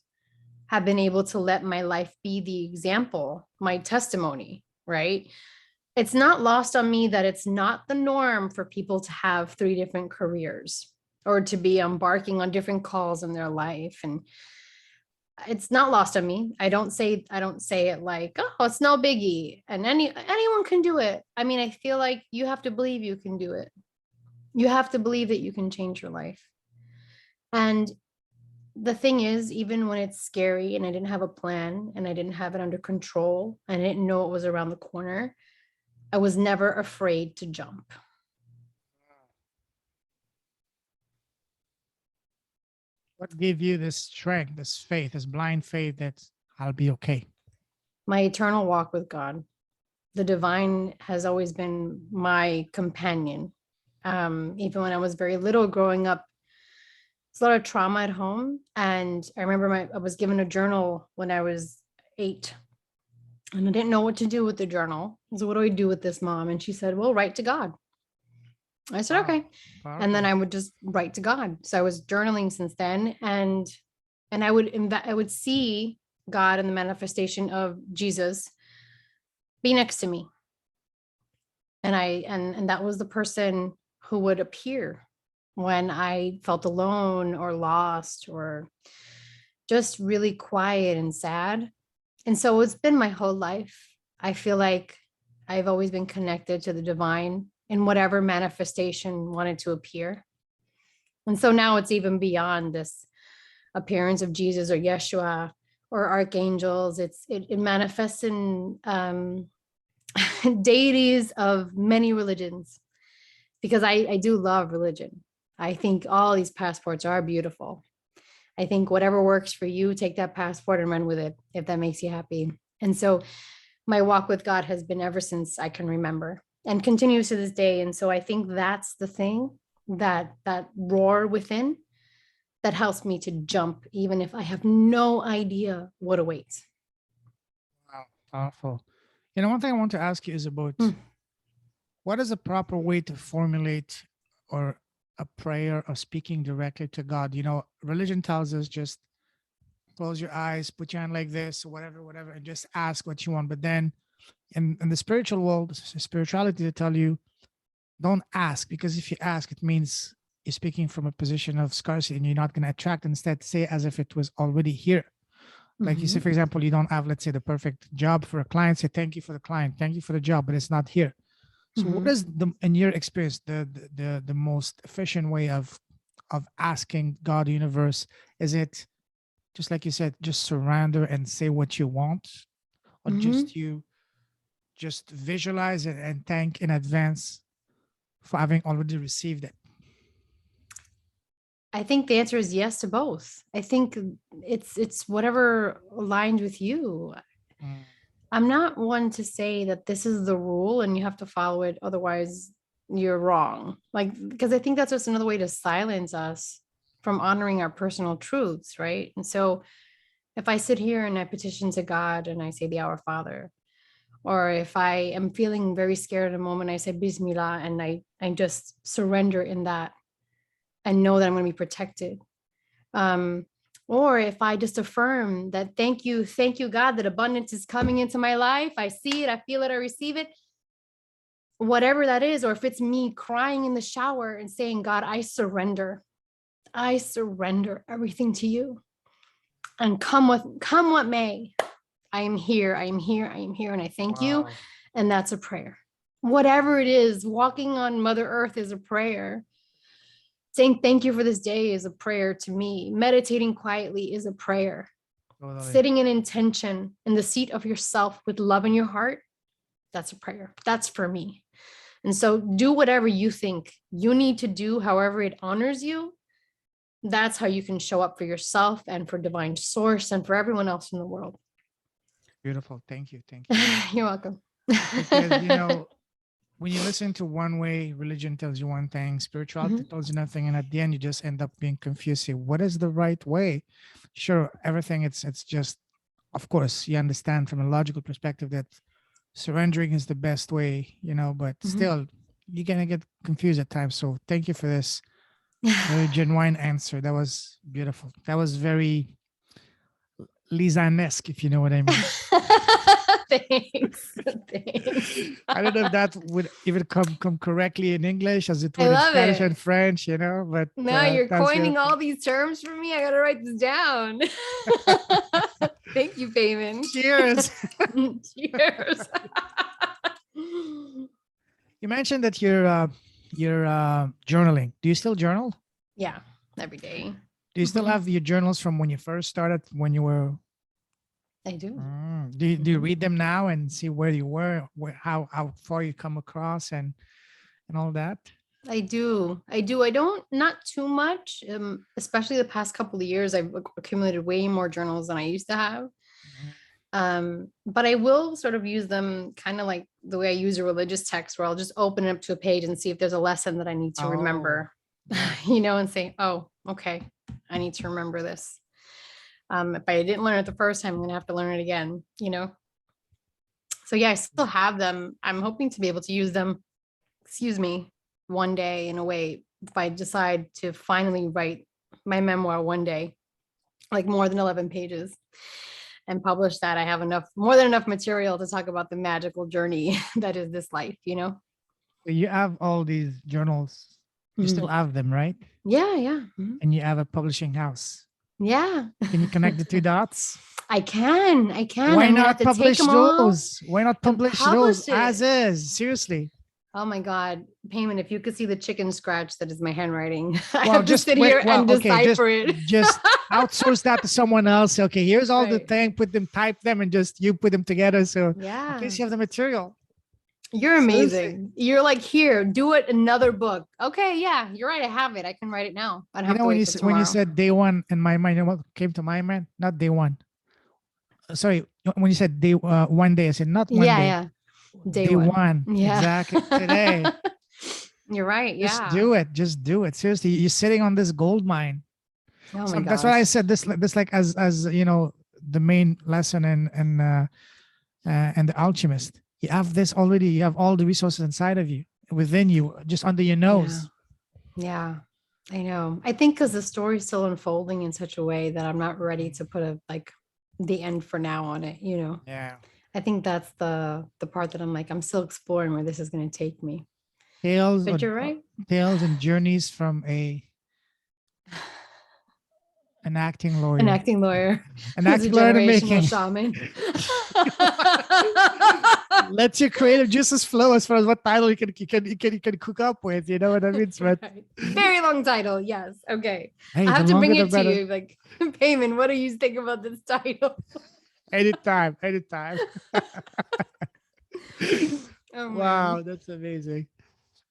have been able to let my life be the example, my testimony, right? It's not lost on me that it's not the norm for people to have 3 different careers or to be embarking on different calls in their life. And it's not lost on me. I don't say it like, oh, it's no biggie and anyone can do it. I mean, I feel like you have to believe you can do it. You have to believe that you can change your life. And the thing is, even when it's scary and I didn't have a plan and I didn't have it under control and I didn't know it was around the corner, I was never afraid to jump. What gave you this strength, this faith, this blind faith that I'll be okay? My eternal walk with God. The divine has always been my companion. Even when I was very little growing up, it's a lot of trauma at home. And I remember I was given a journal when I was 8, and I didn't know what to do with the journal. So what do I do with this, Mom? And she said, well, write to God. I said, Wow. okay. Powerful. And then I would just write to God. So I was journaling since then. And I would see God in the manifestation of Jesus be next to me. And and that was the person who would appear when I felt alone or lost or just really quiet and sad. And so it's been my whole life. I feel like I've always been connected to the divine in whatever manifestation wanted to appear. And so now it's even beyond this appearance of Jesus or Yeshua or archangels. It manifests in deities of many religions, because I do love religion. I think all these passports are beautiful. I think whatever works for you, take that passport and run with it if that makes you happy. And so my walk with God has been ever since I can remember and continues to this day. And so I think that's the thing, that roar within, that helps me to jump, even if I have no idea what awaits. Wow, powerful. One thing I want to ask you is about what is a proper way to formulate or a prayer or speaking directly to God? Religion tells us just close your eyes, put your hand like this, whatever, and just ask what you want. But then in the spiritual world, spirituality, they tell you don't ask, because if you ask, it means you're speaking from a position of scarcity and you're not going to attract. Instead, say as if it was already here. Like you say, for example, you don't have, let's say, the perfect job for a client. Say, thank you for the client, thank you for the job, but it's not here. So what is in your experience, the most efficient way of asking God, universe? Is it just like you said, just surrender and say what you want, or just visualize it and thank in advance for having already received it? I think the answer is yes to both. I think it's whatever aligned with you. I'm not one to say that this is the rule and you have to follow it, otherwise you're wrong. Because I think that's just another way to silence us from honoring our personal truths, right? And so if I sit here and I petition to God and I say the Our Father, or if I am feeling very scared at a moment, I say Bismillah, and I just surrender in that and know that I'm going to be protected. Or if I just affirm that, thank you, God, that abundance is coming into my life. I see it, I feel it, I receive it. Whatever that is, or if it's me crying in the shower and saying, God, I surrender everything to you. And come what may, I am here. And I thank you. And that's a prayer. Whatever it is, walking on Mother Earth is a prayer. Saying thank you for this day is a prayer to me. Meditating quietly is a prayer. Totally. Sitting in intention in the seat of yourself with love in your heart, that's a prayer. That's for me. And so do whatever you think you need to do, however it honors you. That's how you can show up for yourself and for divine source and for everyone else in the world. Beautiful. Thank you. You're welcome. Because, when you listen to one way, religion tells you one thing, spirituality tells you nothing, and at the end you just end up being confused. Say, what is the right way? Sure, everything it's just, of course, you understand from a logical perspective that surrendering is the best way, but still you're gonna get confused at times. So thank you for this very genuine answer. That was beautiful. That was very Lisann-esque, if you know what I mean. Thanks. I don't know if that would even come correctly in English as it would in Spanish and French, but now you're coining all these terms for me. I gotta write this down. Thank you, Payman. Cheers. Cheers. You mentioned that you're journaling. Do you still journal? Yeah, every day. Do you still have your journals from when you first started, when you were? I do. Do you read them now and see where you were, how far you come across and all that? I do. I do. I don't, not too much. Especially the past couple of years, I've accumulated way more journals than I used to have. Mhm. But I will sort of use them kind of like the way I use a religious text, where I'll just open it up to a page and see if there's a lesson that I need to Oh, remember, yeah. and say, oh, okay, I need to remember this. If I didn't learn it the first time, I'm gonna have to learn it again. So yeah, I still have them. I'm hoping to be able to use them, excuse me, one day in a way, if I decide to finally write my memoir one day, like more than 11 pages, and publish that. I have more than enough material to talk about the magical journey that is this life. So you have all these journals. You still Mhm. have them, right? Yeah, yeah. And you have a publishing house. Yeah. Can you connect the two dots? I can. I can. Why I'm gonna have not to take publish them all those? Why not and publish those publish as it. is? Seriously. Oh my God, Payman, if you could see the chicken scratch that is my handwriting, I Well, have to just sit wait. here Well, and okay, decipher it. just outsource that to someone else. Okay, here's all the Right. thing. Put them, type them, and just you put them together. So in Yeah. case you have the material. You're Seriously. amazing. You're like, here, do it another book. Okay, yeah, you're right. I have it. I can write it now. I don't You have know to when wait you till when you tomorrow. said day one in my mind, you know what came to my mind? Not day one. Sorry, when you said day 1 day, I said not one Yeah, day. yeah. Day Day one. one, Yeah. exactly today. You're right. Just Yeah. do it. Just do it. Seriously, you're sitting on this gold mine. Oh my So that's why I gosh. said this like as the main lesson and the alchemist. You have this already. You have all the resources inside of you, within you, just under your Yeah. nose. Yeah. I know. I think because the story's still unfolding in such a way that I'm not ready to put the end for now on it. Yeah. I think that's the part that I'm still exploring where this is going to take me. Tales or But you're right. tales and journeys from a an acting An lawyer, acting lawyer an who's a acting lawyer in the generational making. shaman. Let your creative juices flow as far as what title you can cook up with. You know what I mean? But Right. Very long title. Yes. Okay. hey, I the have to longer bring the it to better. you. Like, Payman, what do you think about this title? Anytime, anytime. Oh man. Wow, that's amazing.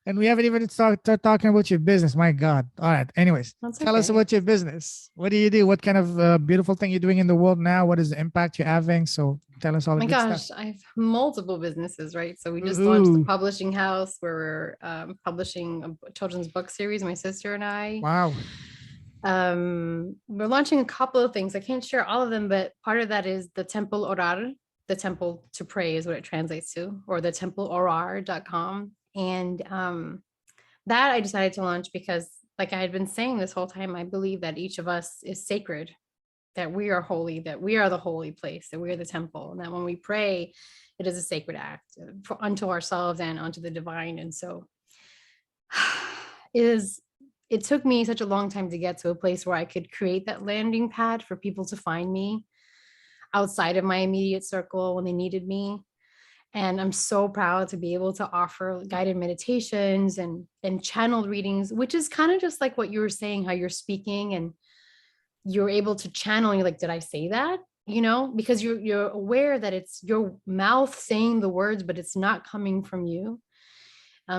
And we haven't even start talking about your business. My God. All right. Anyways, That's tell us okay. about your business. What do you do? What kind of beautiful thing you're doing in the world now? What is the impact you're having? So tell us all the My good stuff. gosh, I have multiple businesses, right? So we just launched the Ooh, publishing house where we're publishing a children's book series, my sister and I. wow. We're launching a couple of things. I can't share all of them, but part of that is the Temple Orar, the temple to pray is what it translates to, or the templeorar.com. And that I decided to launch because, like I had been saying this whole time, I believe that each of us is sacred, that we are holy, that we are the holy place, that we are the temple, and that when we pray, it is a sacred act unto ourselves and unto the divine. And so it took me such a long time to get to a place where I could create that landing pad for people to find me outside of my immediate circle when they needed me. And I'm so proud to be able to offer guided meditations and channeled readings, which is kind of just like what you were saying, how you're speaking and you're able to channel and you're like, did I say that? Because you're aware that it's your mouth saying the words, but it's not coming from you.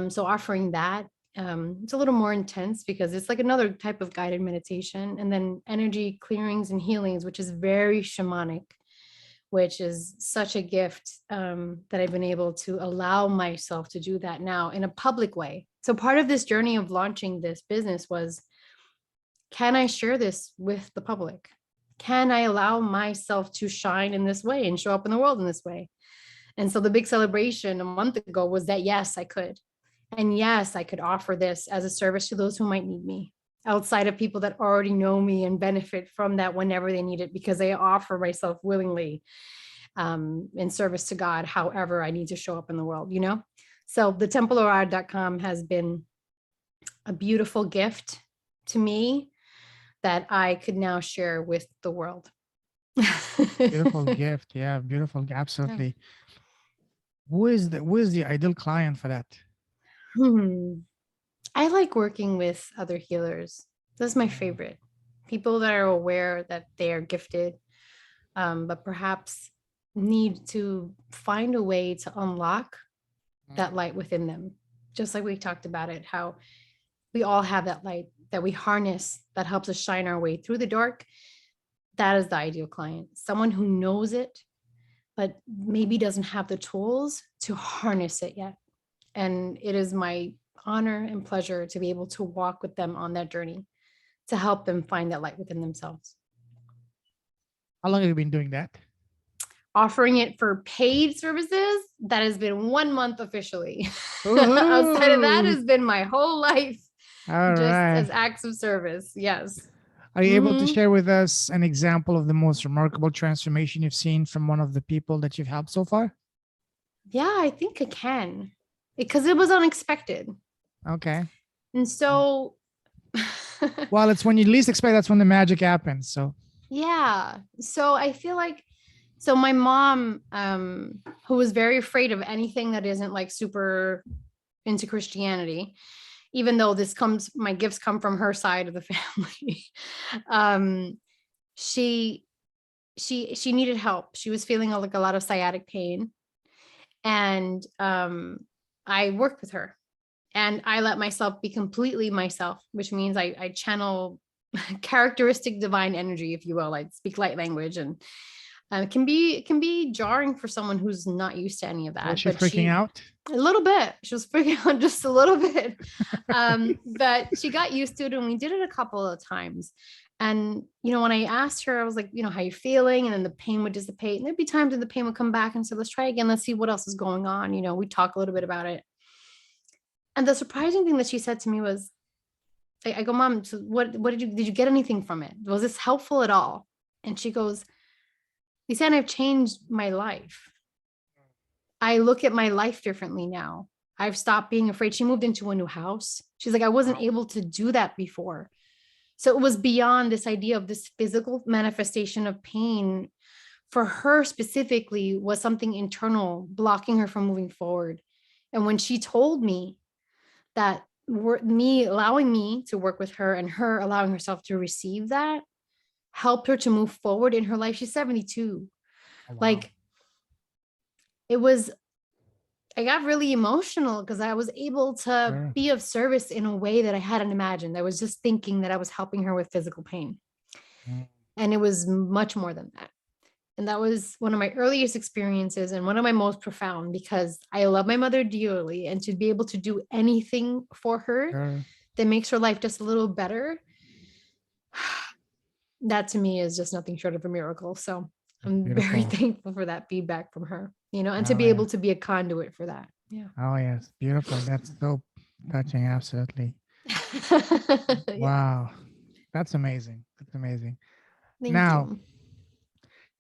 So offering that, it's a little more intense because it's like another type of guided meditation. And then energy clearings and healings, which is very shamanic, which is such a gift, that I've been able to allow myself to do that now in a public way. So part of this journey of launching this business was, can I share this with the public? Can I allow myself to shine in this way and show up in the world in this way? And so the big celebration a month ago was that, yes, I could. And yes, I could offer this as a service to those who might need me, outside of people that already know me and benefit from that whenever they need it, because I offer myself willingly, in service to God, however I need to show up in the world. So the templeorad.com has been a beautiful gift to me that I could now share with the world. Beautiful gift. Yeah, beautiful. Yeah. Absolutely. Who is the ideal client for that? Hmm. I like working with other healers. That's my favorite. People that are aware that they are gifted, but perhaps need to find a way to unlock that light within them. Just like we talked about it, how we all have that light that we harness that helps us shine our way through the dark. That is the ideal client. Someone who knows it, but maybe doesn't have the tools to harness it yet. And it is my honor and pleasure to be able to walk with them on that journey to help them find that light within themselves. How long have you been doing that? Offering it for paid services, that has been 1 month officially. Woohoo! Outside of that has been my whole life, All just right. as acts of service. Yes. Are you able to Mhm. share with us an example of the most remarkable transformation you've seen from one of the people that you've helped so far? Yeah, I think I can, because it was unexpected. Okay. And so, Well, it's when you least expect, that's when the magic happens. So, yeah. So I feel like, so my mom, who was very afraid of anything that isn't like super into Christianity, even though my gifts come from her side of the family. um, she needed help. She was feeling like a lot of sciatic pain. And I worked with her and I let myself be completely myself, which means I channel characteristic divine energy, if you will. I speak light language, and it can be jarring for someone who's not used to any of that. was she freaking out? A little bit. She was freaking out just a little bit. But she got used to it, and we did it a couple of times. And, when I asked her, I was like, how you feeling? And then the pain would dissipate. And there'd be times when the pain would come back and say, let's try again. Let's see what else is going on. We talk a little bit about it. And the surprising thing that she said to me was, I go, Mom, so what did you get anything from it? Was this helpful at all? And she goes, Lisann, I've changed my life. I look at my life differently now. I've stopped being afraid. She moved into a new house. She's like, I wasn't able to do that before. So it was beyond this idea of this physical manifestation of pain. For her specifically was something internal blocking her from moving forward. And when she told me that me allowing me to work with her and her allowing herself to receive that helped her to move forward in her life. She's 72. Oh, wow. Like, I got really emotional because I was able to be of service in a way that I hadn't imagined. I was just thinking that I was helping her with physical pain. And it was much more than that. And that was one of my earliest experiences and one of my most profound, because I love my mother dearly, and to be able to do anything for her that makes her life just a little better, that to me is just nothing short of a miracle. So I'm very thankful for that feedback from her, and to be able to be a conduit for that. Yeah. Oh, yes. Beautiful. That's so touching. Absolutely. Wow. That's amazing. That's amazing. Thank now, you.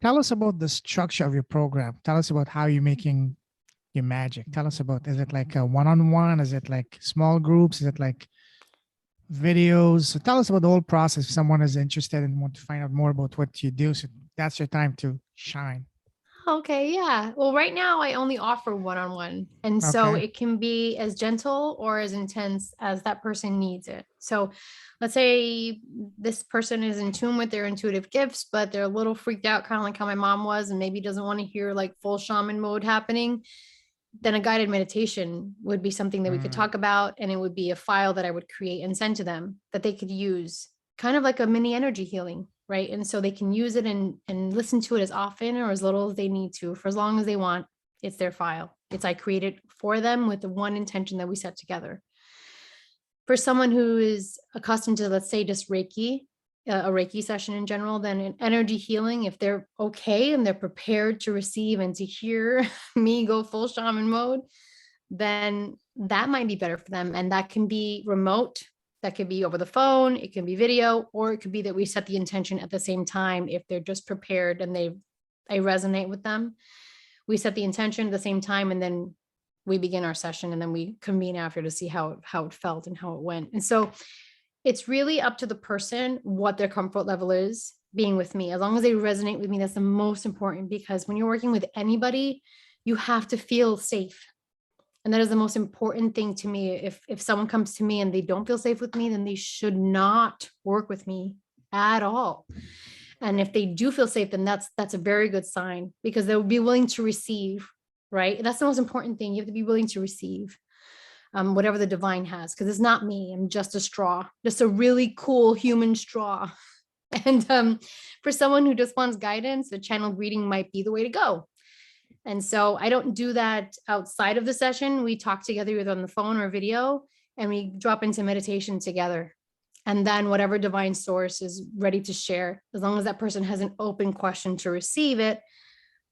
Tell us about the structure of your program. Tell us about how you're making your magic. Tell us about, is it like a one-on-one? Is it like small groups? Is it like videos? So tell us about the whole process if someone is interested and want to find out more about what you do. So that's your time to shine. Okay, yeah. Well, right now I only offer one-on-one. And so it can be as gentle or as intense as that person needs it. So let's say this person is in tune with their intuitive gifts, but they're a little freaked out, kind of like how my mom was, and maybe doesn't want to hear like full shaman mode happening. Then a guided meditation would be something that we could talk about. And it would be a file that I would create and send to them that they could use, kind of like a mini energy healing. Right. And so they can use it and listen to it as often or as little as they need to, for as long as they want. It's their file. I created for them with the one intention that we set together. For someone who is accustomed to, let's say, just Reiki, a Reiki session in general, then an energy healing, if they're okay and they're prepared to receive and to hear me go full shaman mode, then that might be better for them. And that can be remote. That could be over the phone, it can be video, or it could be that we set the intention at the same time. If they're just prepared and I resonate with them, we set the intention at the same time, and then we begin our session, and then we convene after to see how it felt and how it went. And so it's really up to the person what their comfort level is being with me. As long as they resonate with me, that's the most important, because when you're working with anybody, you have to feel safe. And that is the most important thing to me. If someone comes to me and they don't feel safe with me, then they should not work with me at all. And if they do feel safe, then that's a very good sign, because they'll be willing to receive, right? That's the most important thing. You have to be willing to receive. whatever the divine has, because it's not me. I'm just a straw, just a really cool human straw. And for someone who just wants guidance, a channeled reading might be the way to go. And so I don't do that outside of the session. We talk together either on the phone or video, and we drop into meditation together. And then whatever divine source is ready to share, as long as that person has an open question to receive it,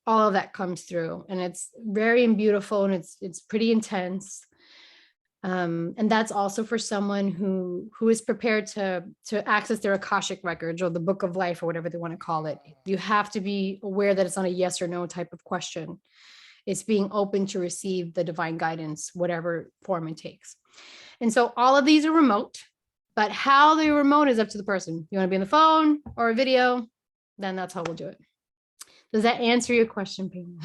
all of that comes through. And it's very beautiful, and it's pretty intense. And that's also for someone who is prepared to access their Akashic records or the book of life or whatever they want to call it. You have to be aware that it's not a yes or no type of question. It's being open to receive the divine guidance, whatever form it takes. And so all of these are remote, but how they're remote is up to the person. You want to be on the phone or a video, then that's how we'll do it. Does that answer your question, Peyton?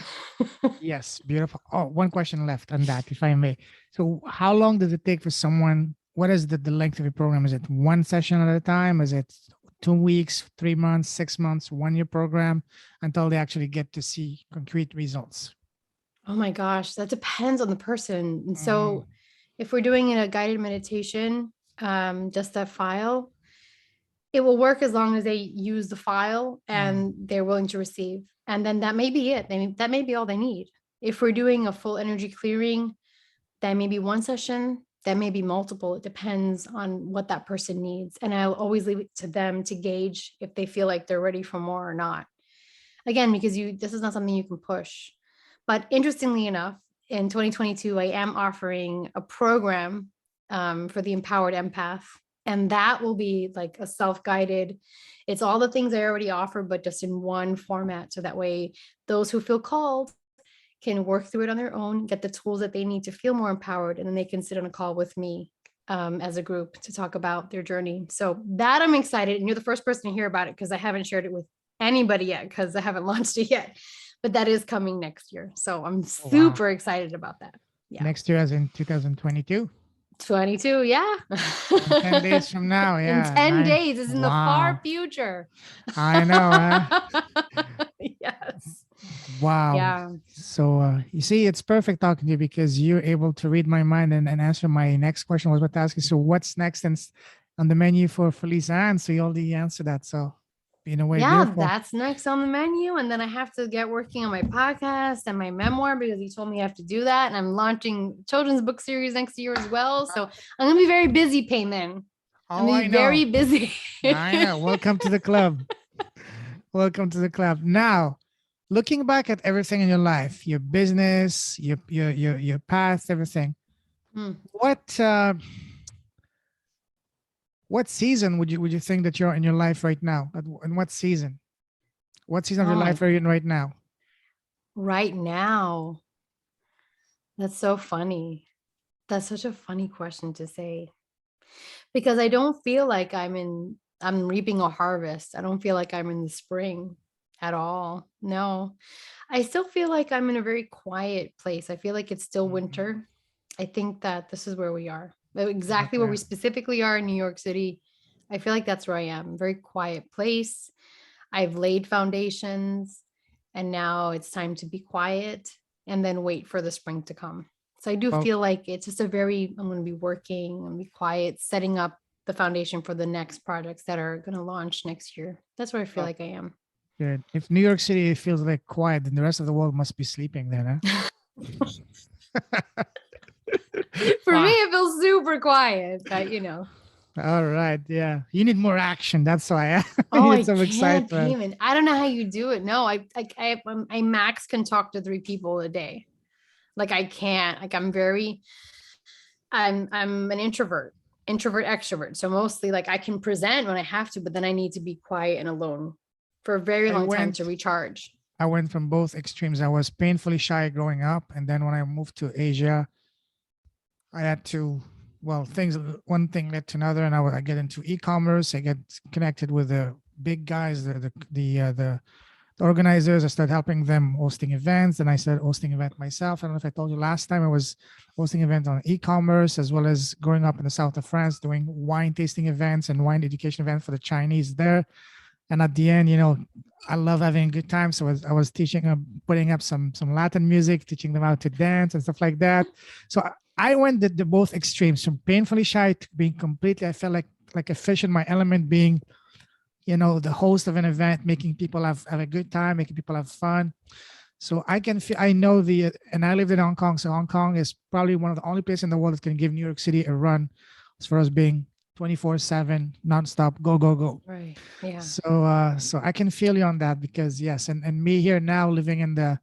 Yes, beautiful. Oh, one question left on that, if I may. So how long does it take for someone, what is the length of your program? Is it one session at a time? Is it 2 weeks, 3 months, 6 months, 1 year program until they actually get to see concrete results? Oh my gosh, that depends on the person. And so if we're doing a guided meditation, just that file, it will work as long as they use the file and they're willing to receive. And then that may be it. That may be all they need. If we're doing a full energy clearing, that may be one session, that may be multiple. It depends on what that person needs. And I'll always leave it to them to gauge if they feel like they're ready for more or not. Again, because this is not something you can push. But interestingly enough, in 2022, I am offering a program for the empowered empath. And that will be like a self-guided, it's all the things I already offer, but just in one format. So that way, those who feel called can work through it on their own, get the tools that they need to feel more empowered. And then they can sit on a call with me as a group to talk about their journey. So that I'm excited. And you're the first person to hear about it because I haven't shared it with anybody yet because I haven't launched it yet. But that is coming next year. So I'm super excited about that. Yeah. Next year, as in 2022? 22, yeah. In 10 days from now, yeah. In 10 days is in the far future. I know. Yes. Wow. Yeah. So you see, it's perfect talking to you because you're able to read my mind and answer my next question. I was about to ask you, so what's next on the menu for Lisann? So you already answered that. So in a way, beautiful. That's next on the menu. And then I have to get working on my podcast and my memoir because he told me I have to do that. And I'm launching children's book series next year as well. So I'm going to be very busy, Payman. I'm going to be very busy. I know. Welcome to the club. Welcome to the club. Now, looking back at everything in your life, your business, your path, everything, what season would you think that you're in your life right now? In what season? What season of your life are you in right now? Right now. That's so funny. That's such a funny question to say. Because I don't feel like I'm reaping a harvest. I don't feel like I'm in the spring at all. No. I still feel like I'm in a very quiet place. I feel like it's still winter. I think that this is where we are. Exactly where we specifically are in New York City. I feel like that's where I am. Very quiet place. I've laid foundations and now it's time to be quiet and then wait for the spring to come. So I do feel like it's just I'm going to be working, I'm going to be quiet, setting up the foundation for the next projects that are going to launch next year. That's where I feel like I am. Good. If New York City feels like quiet, then the rest of the world must be sleeping then, huh? For me, it feels super quiet, but All right. Yeah. You need more action. That's why. I can't, Payman. I don't know how you do it. No, I max can talk to 3 people a day. Like I can't, like I'm an introvert, extrovert. So mostly like I can present when I have to, but then I need to be quiet and alone for a very long time to recharge. I went from both extremes. I was painfully shy growing up. And then when I moved to Asia, I had to, one thing led to another, and I get into e-commerce. I get connected with the big guys, the organizers. I started helping them hosting events, and I started hosting event myself. I don't know if I told you last time, I was hosting events on e-commerce, as well as growing up in the south of France, doing wine tasting events and wine education events for the Chinese there. And at the end, I love having a good time. So I was teaching them, putting up some Latin music, teaching them how to dance and stuff like that. So I went the both extremes, from painfully shy to being completely, I felt like a fish in my element, being, the host of an event, making people have a good time, making people have fun. So I can feel, I know and I lived in Hong Kong. So Hong Kong is probably one of the only places in the world that can give New York City a run as far as being 24/7, nonstop, go, go, go. Right. Yeah. So I can feel you on that, because yes, and me here now living in the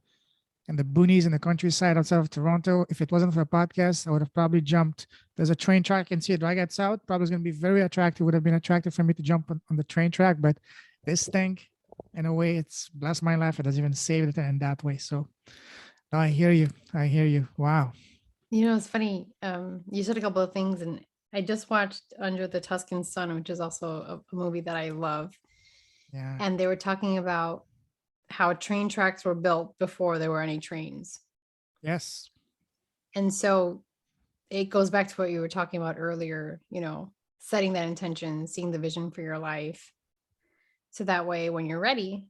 boonies in the countryside outside of Toronto. If it wasn't for a podcast, I would have probably jumped. There's a train track, I can see it right outside. Probably is going to be very attractive. Would have been attractive for me to jump on the train track, but this thing, in a way, it's blessed my life. It has even saved it in that way. So no, I hear you. I hear you. Wow. It's funny. You said a couple of things, and I just watched Under the Tuscan Sun, which is also a movie that I love. Yeah. And they were talking about how train tracks were built before there were any trains. Yes. And so it goes back to what you were talking about earlier, setting that intention, seeing the vision for your life. So that way, when you're ready,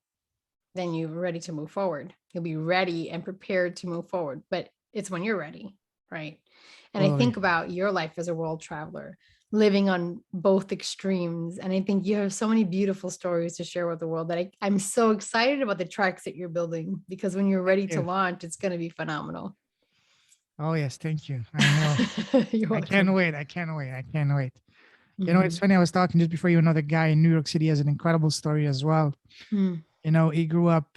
then you're ready to move forward. You'll be ready and prepared to move forward, but it's when you're ready, right? And I think about your life as a world traveler, living on both extremes. And I think you have so many beautiful stories to share with the world that I'm so excited about the tracks that you're building, because when you're ready to launch, it's going to be phenomenal. Oh, yes. Thank you. I know. I can't wait. I can't wait. I can't wait. It's funny. I was talking just before you, another guy in New York City has an incredible story as well. He grew up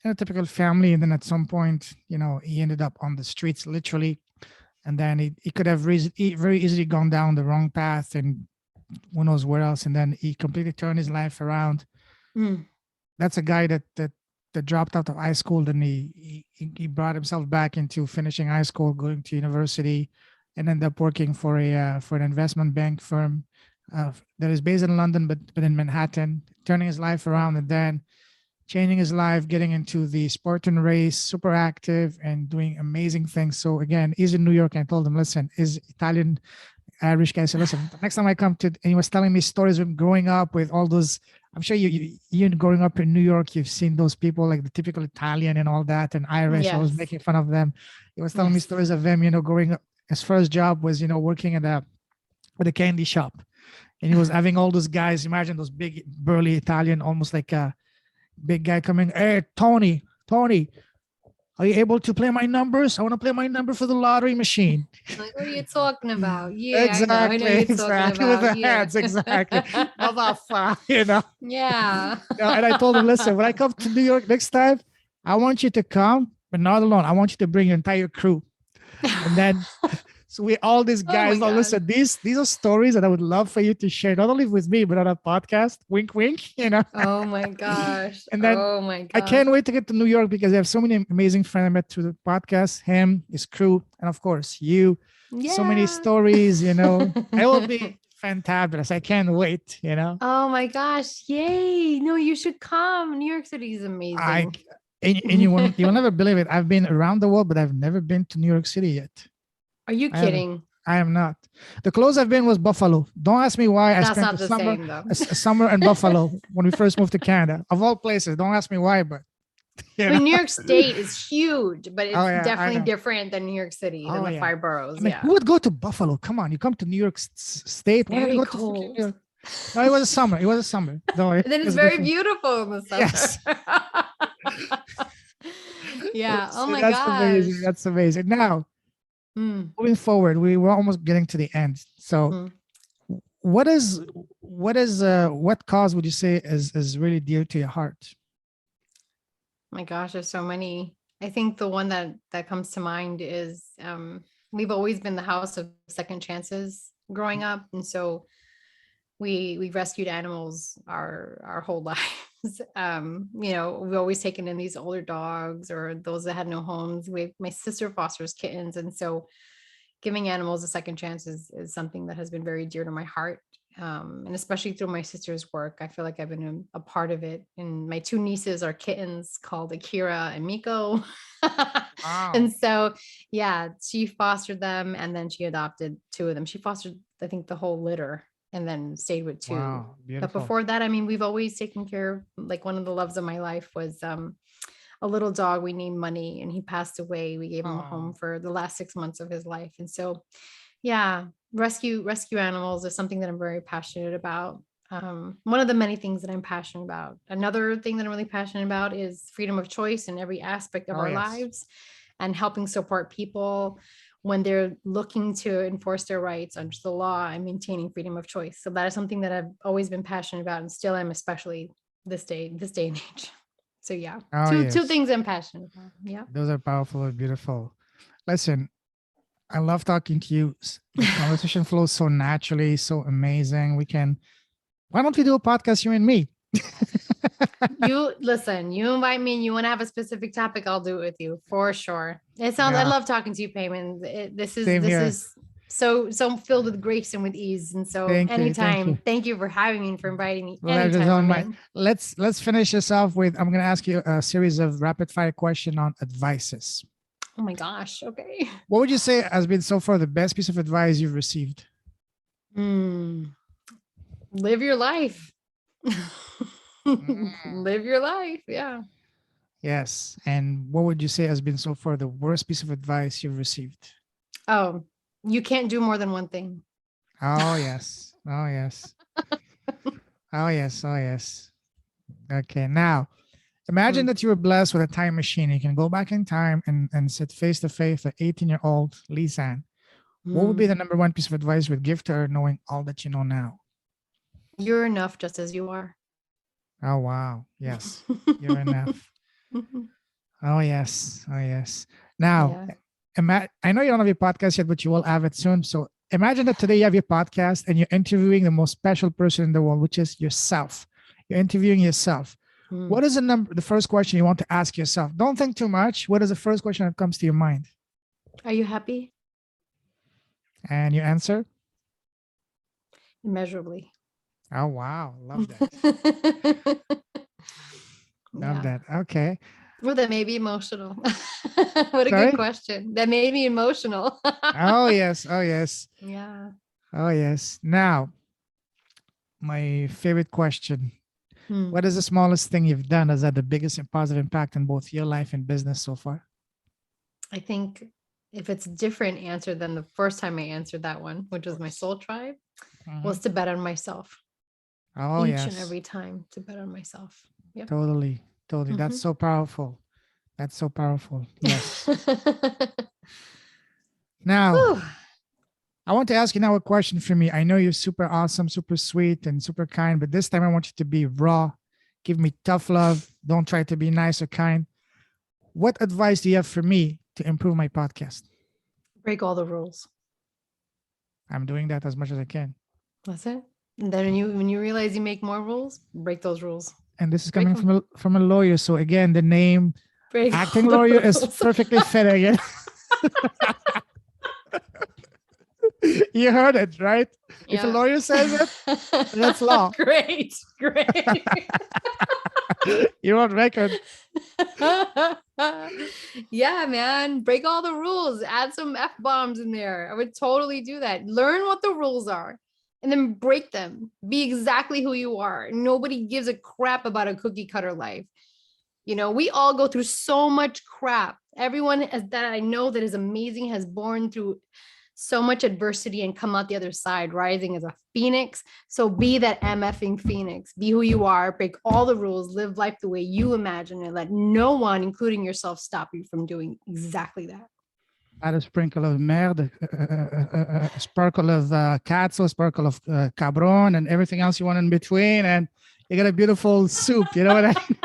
in a typical family, and then at some point, he ended up on the streets, literally. And then he could have very easily gone down the wrong path, and who knows where else. And then he completely turned his life around. That's a guy that dropped out of high school. Then he brought himself back into finishing high school, going to university, and ended up working for an investment bank firm that is based in London, but in Manhattan, turning his life around, and then changing his life, getting into the Spartan race, super active and doing amazing things. So again, he's in New York, and I told him, listen, he's Italian, Irish guy. So listen, next time I come and he was telling me stories of growing up with all those. I'm sure you growing up in New York, you've seen those people like the typical Italian and all that, and Irish. I was making fun of them. He was telling me stories of them, growing up. His first job was, working at a candy shop, and he was having all those guys. Imagine those big burly Italian, almost like a big guy coming. Hey, Tony, are you able to play my numbers? I want to play my number for the lottery machine. Like, what are you talking about? Yeah, exactly, I know you're talking about. With the hands, exactly. Yeah. And I told him, listen, when I come to New York next time, I want you to come, but not alone. I want you to bring your entire crew. And then so all these guys, listen, these are stories that I would love for you to share, not only with me, but on a podcast. Wink, wink, Oh my gosh. And then I can't wait to get to New York, because I have so many amazing friends I met through the podcast, him, his crew, and of course you. So many stories, it will be fantabulous. I can't wait, Oh my gosh. Yay. No, you should come. New York City is amazing. And you will never believe it. I've been around the world, but I've never been to New York City yet. Are you kidding? I am not. The closest I've been was Buffalo. Don't ask me why. That's not the same, though. A summer in Buffalo when we first moved to Canada. Of all places, don't ask me why, but I mean, New York State is huge, but it's definitely different than New York City, than the 5 boroughs. Who would go to Buffalo? Come on, you come to New York State. Very cold. No, it was a summer. It was a summer. No, then it's very beautiful in the summer. Yes. Yeah. Oh my gosh. Amazing. That's amazing. Now, moving forward, we were almost getting to the end. So what cause would you say is really dear to your heart? My gosh, there's so many. I think the one that comes to mind is we've always been the house of second chances growing up. And so we rescued animals our whole lives. We've always taken in these older dogs or those that had no homes. My sister fosters kittens. And so giving animals a second chance is something that has been very dear to my heart. And especially through my sister's work, I feel like I've been a part of it. And my 2 nieces are kittens called Akira and Miko. Wow. And so, she fostered them, and then she adopted 2 of them. She fostered, I think, the whole litter, and then stayed with 2. Wow, but before that, I mean, we've always taken care of, like, one of the loves of my life was a a little dog we named Money, and he passed away. We gave him a home Oh, for the last 6 months of his life. And so, yeah, rescue animals is something that I'm very passionate about. One of the many things that I'm passionate about. Another thing that I'm really passionate about is freedom of choice in every aspect of oh our yes. lives, and helping support people when they're looking to enforce their rights under the law and maintaining freedom of choice. So that is something that I've always been passionate about, and still am, especially this day and age. So yeah, Oh two yes. things I'm passionate about. Yeah. Those are powerful and beautiful. Listen, I love talking to you. The conversation flows so naturally, so amazing. Why don't we do a podcast, you and me? You listen, you invite me and you want to have a specific topic, I'll do it with you for sure. I Yeah, love talking to you, Payman. same This here. is so filled with grace and with ease. And so Thank you. Thank you. anytime, thank you for having me and for inviting me Pleasure's anytime, my on my. man. Let's finish this off with. I'm going to ask you a series of rapid fire question on advices. Oh my gosh. Okay. What would you say has been so far the best piece of advice you've received? Hmm. Live your life. Mm, Live your life. Yeah. yes. And what would you say has been so far the worst piece of advice you've received? Oh, you can't do more than one thing. Oh yes. Oh yes. Oh yes. Oh yes. Okay. Now, imagine Hmm. that you were blessed with a time machine. You can go back in time and sit face to face with 18-year-old Lisann. What would be Hmm. the number one piece of advice you would give to her, knowing all that you know now? You're enough just as you are. Oh wow. Yes. You're enough. Oh yes. Oh yes. Now, Yeah. I know you don't have your podcast yet, but you will have it soon. So imagine that today you have your podcast and you're interviewing the most special person in the world, which is yourself. You're interviewing yourself. Hmm. What is the first question you want to ask yourself? Don't think too much. What is the first question that comes to your mind? Are you happy? And you answer? Immeasurably. Oh wow. Love that. Love Yeah. that. Okay. Well, that made me emotional. What a good Sorry? question. That made me emotional. Oh yes. Oh yes. Yeah. Oh yes. Now, my favorite question. Hmm. What is the smallest thing you've done that's had the biggest and positive impact in both your life and business so far? I think if it's a different answer than the first time I answered that one, which Of was my course. soul tribe, Mhm. was to bet on myself Oh each and yes. every time, to bet on myself. Yep. Totally. Totally. That's Hmm. so powerful. That's so powerful. Yes. Now, Whew. I want to ask you now a question for me. I know you're super awesome, super sweet, and super kind, but this time I want you to be raw. Give me tough love. Don't try to be nice or kind. What advice do you have for me to improve my podcast? Break all the rules. I'm doing that as much as I can. That's it. And then when you realize you make more rules, break those rules. And this is Break coming them. from a lawyer. So again, the name Break acting all the lawyer is rules. perfectly fit again. You heard it, right? If a Yeah. lawyer says it, that's law. Great. Great. You're on record. Yeah, man. Break all the rules. Add some F bombs in there. I would totally do that. Learn what the rules are and then break them. Be exactly who you are. Nobody gives a crap about a cookie cutter life. We all go through so much crap. Everyone that I know that is amazing has borne through so much adversity and come out the other side, rising as a phoenix. So be that MFing phoenix. Be who you are. Break all the rules. Live life the way you imagine it. Let no one, including yourself, stop you from doing exactly that. Add a sprinkle of merde, a sparkle of katsu, a sparkle of cabron, and everything else you want in between. And you get a beautiful soup. You know what I mean?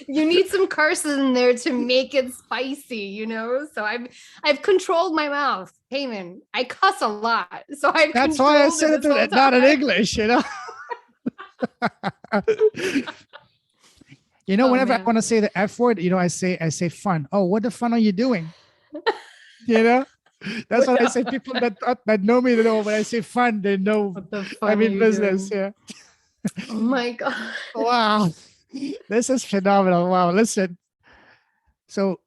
You need some curses in there to make it spicy, So I've controlled my mouth. Heyman, I cuss a lot. So I've That's why I controlled it said this whole it not in time. English, Oh Whenever I man. want to say the F word, I say fun. Oh, what the fun are you doing? You know? That's what I say. People that know me, they know when I say fun, they know What the I fun are mean you business. doing? Yeah. Oh my god. Wow. This is phenomenal. Wow. Listen. So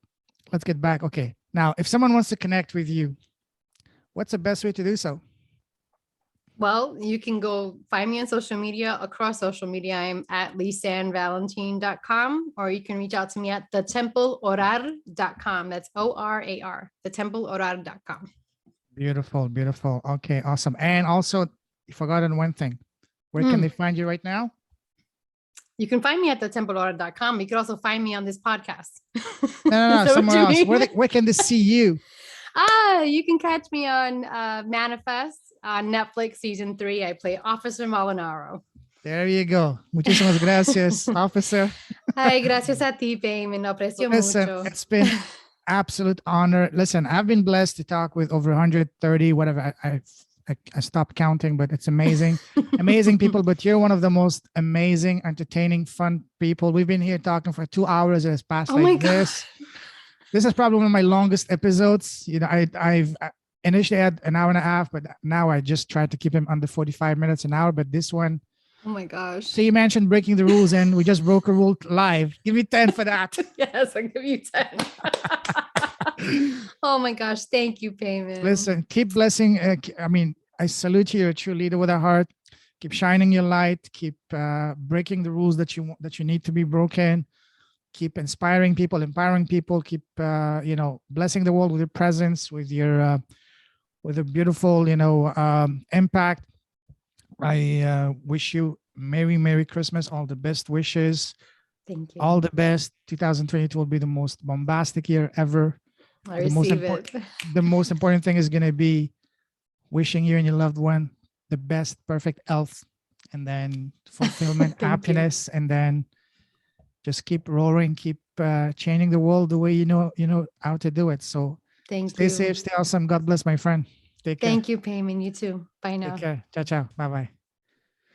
let's get back. Okay. Now, if someone wants to connect with you, what's the best way to do so? Well, you can go find me on social media, across social media. I'm at lisannvalentin.com, or you can reach out to me at thetempleorar.com. That's ORAR, thetempleorar.com. Beautiful, beautiful. Okay, awesome. And also, you forgotten one thing. Where can they find you right now? You can find me at thetempleorar.com. You can also find me on this podcast. No, somewhere else. Where can they see you? You can catch me on Manifest on Netflix season 3. I play Officer Molinero. There you go. Muchísimas gracias, officer. Ay, gracias a ti, Payman. Aprecio mucho. It's been absolute honor. Listen, I've been blessed to talk with over 130, whatever. I stopped counting, but it's amazing. Amazing people. But you're one of the most amazing, entertaining, fun people. We've been here talking for 2 hours. It has passed like this. This is probably one of my longest episodes. You know, I've initially had an hour and a half, but now I just try to keep him under 45 minutes an hour. But this one, oh my gosh. So you mentioned breaking the rules, and we just broke a rule live. Give me 10 for that. Yes, I'll give you 10. Oh my gosh. Thank you, Payman. Listen, keep blessing. I salute you. You're a true leader with a heart. Keep shining your light. Keep breaking the rules that you need to be broken. Keep inspiring people, empowering people. Keep blessing the world with your presence, with your with a beautiful impact. I wish you Merry Christmas. All the best wishes. Thank you. All the best. 2022 will be the most bombastic year ever. I receive it. The most important thing is going to be wishing you and your loved one the best, perfect health, and then fulfillment, happiness, and then just keep roaring, keep changing the world the way you know how to do it. So stay safe, stay awesome. God bless, my friend. Take care. Thank you, Payman. You too. Bye now. Take care. Ciao, ciao. Bye-bye.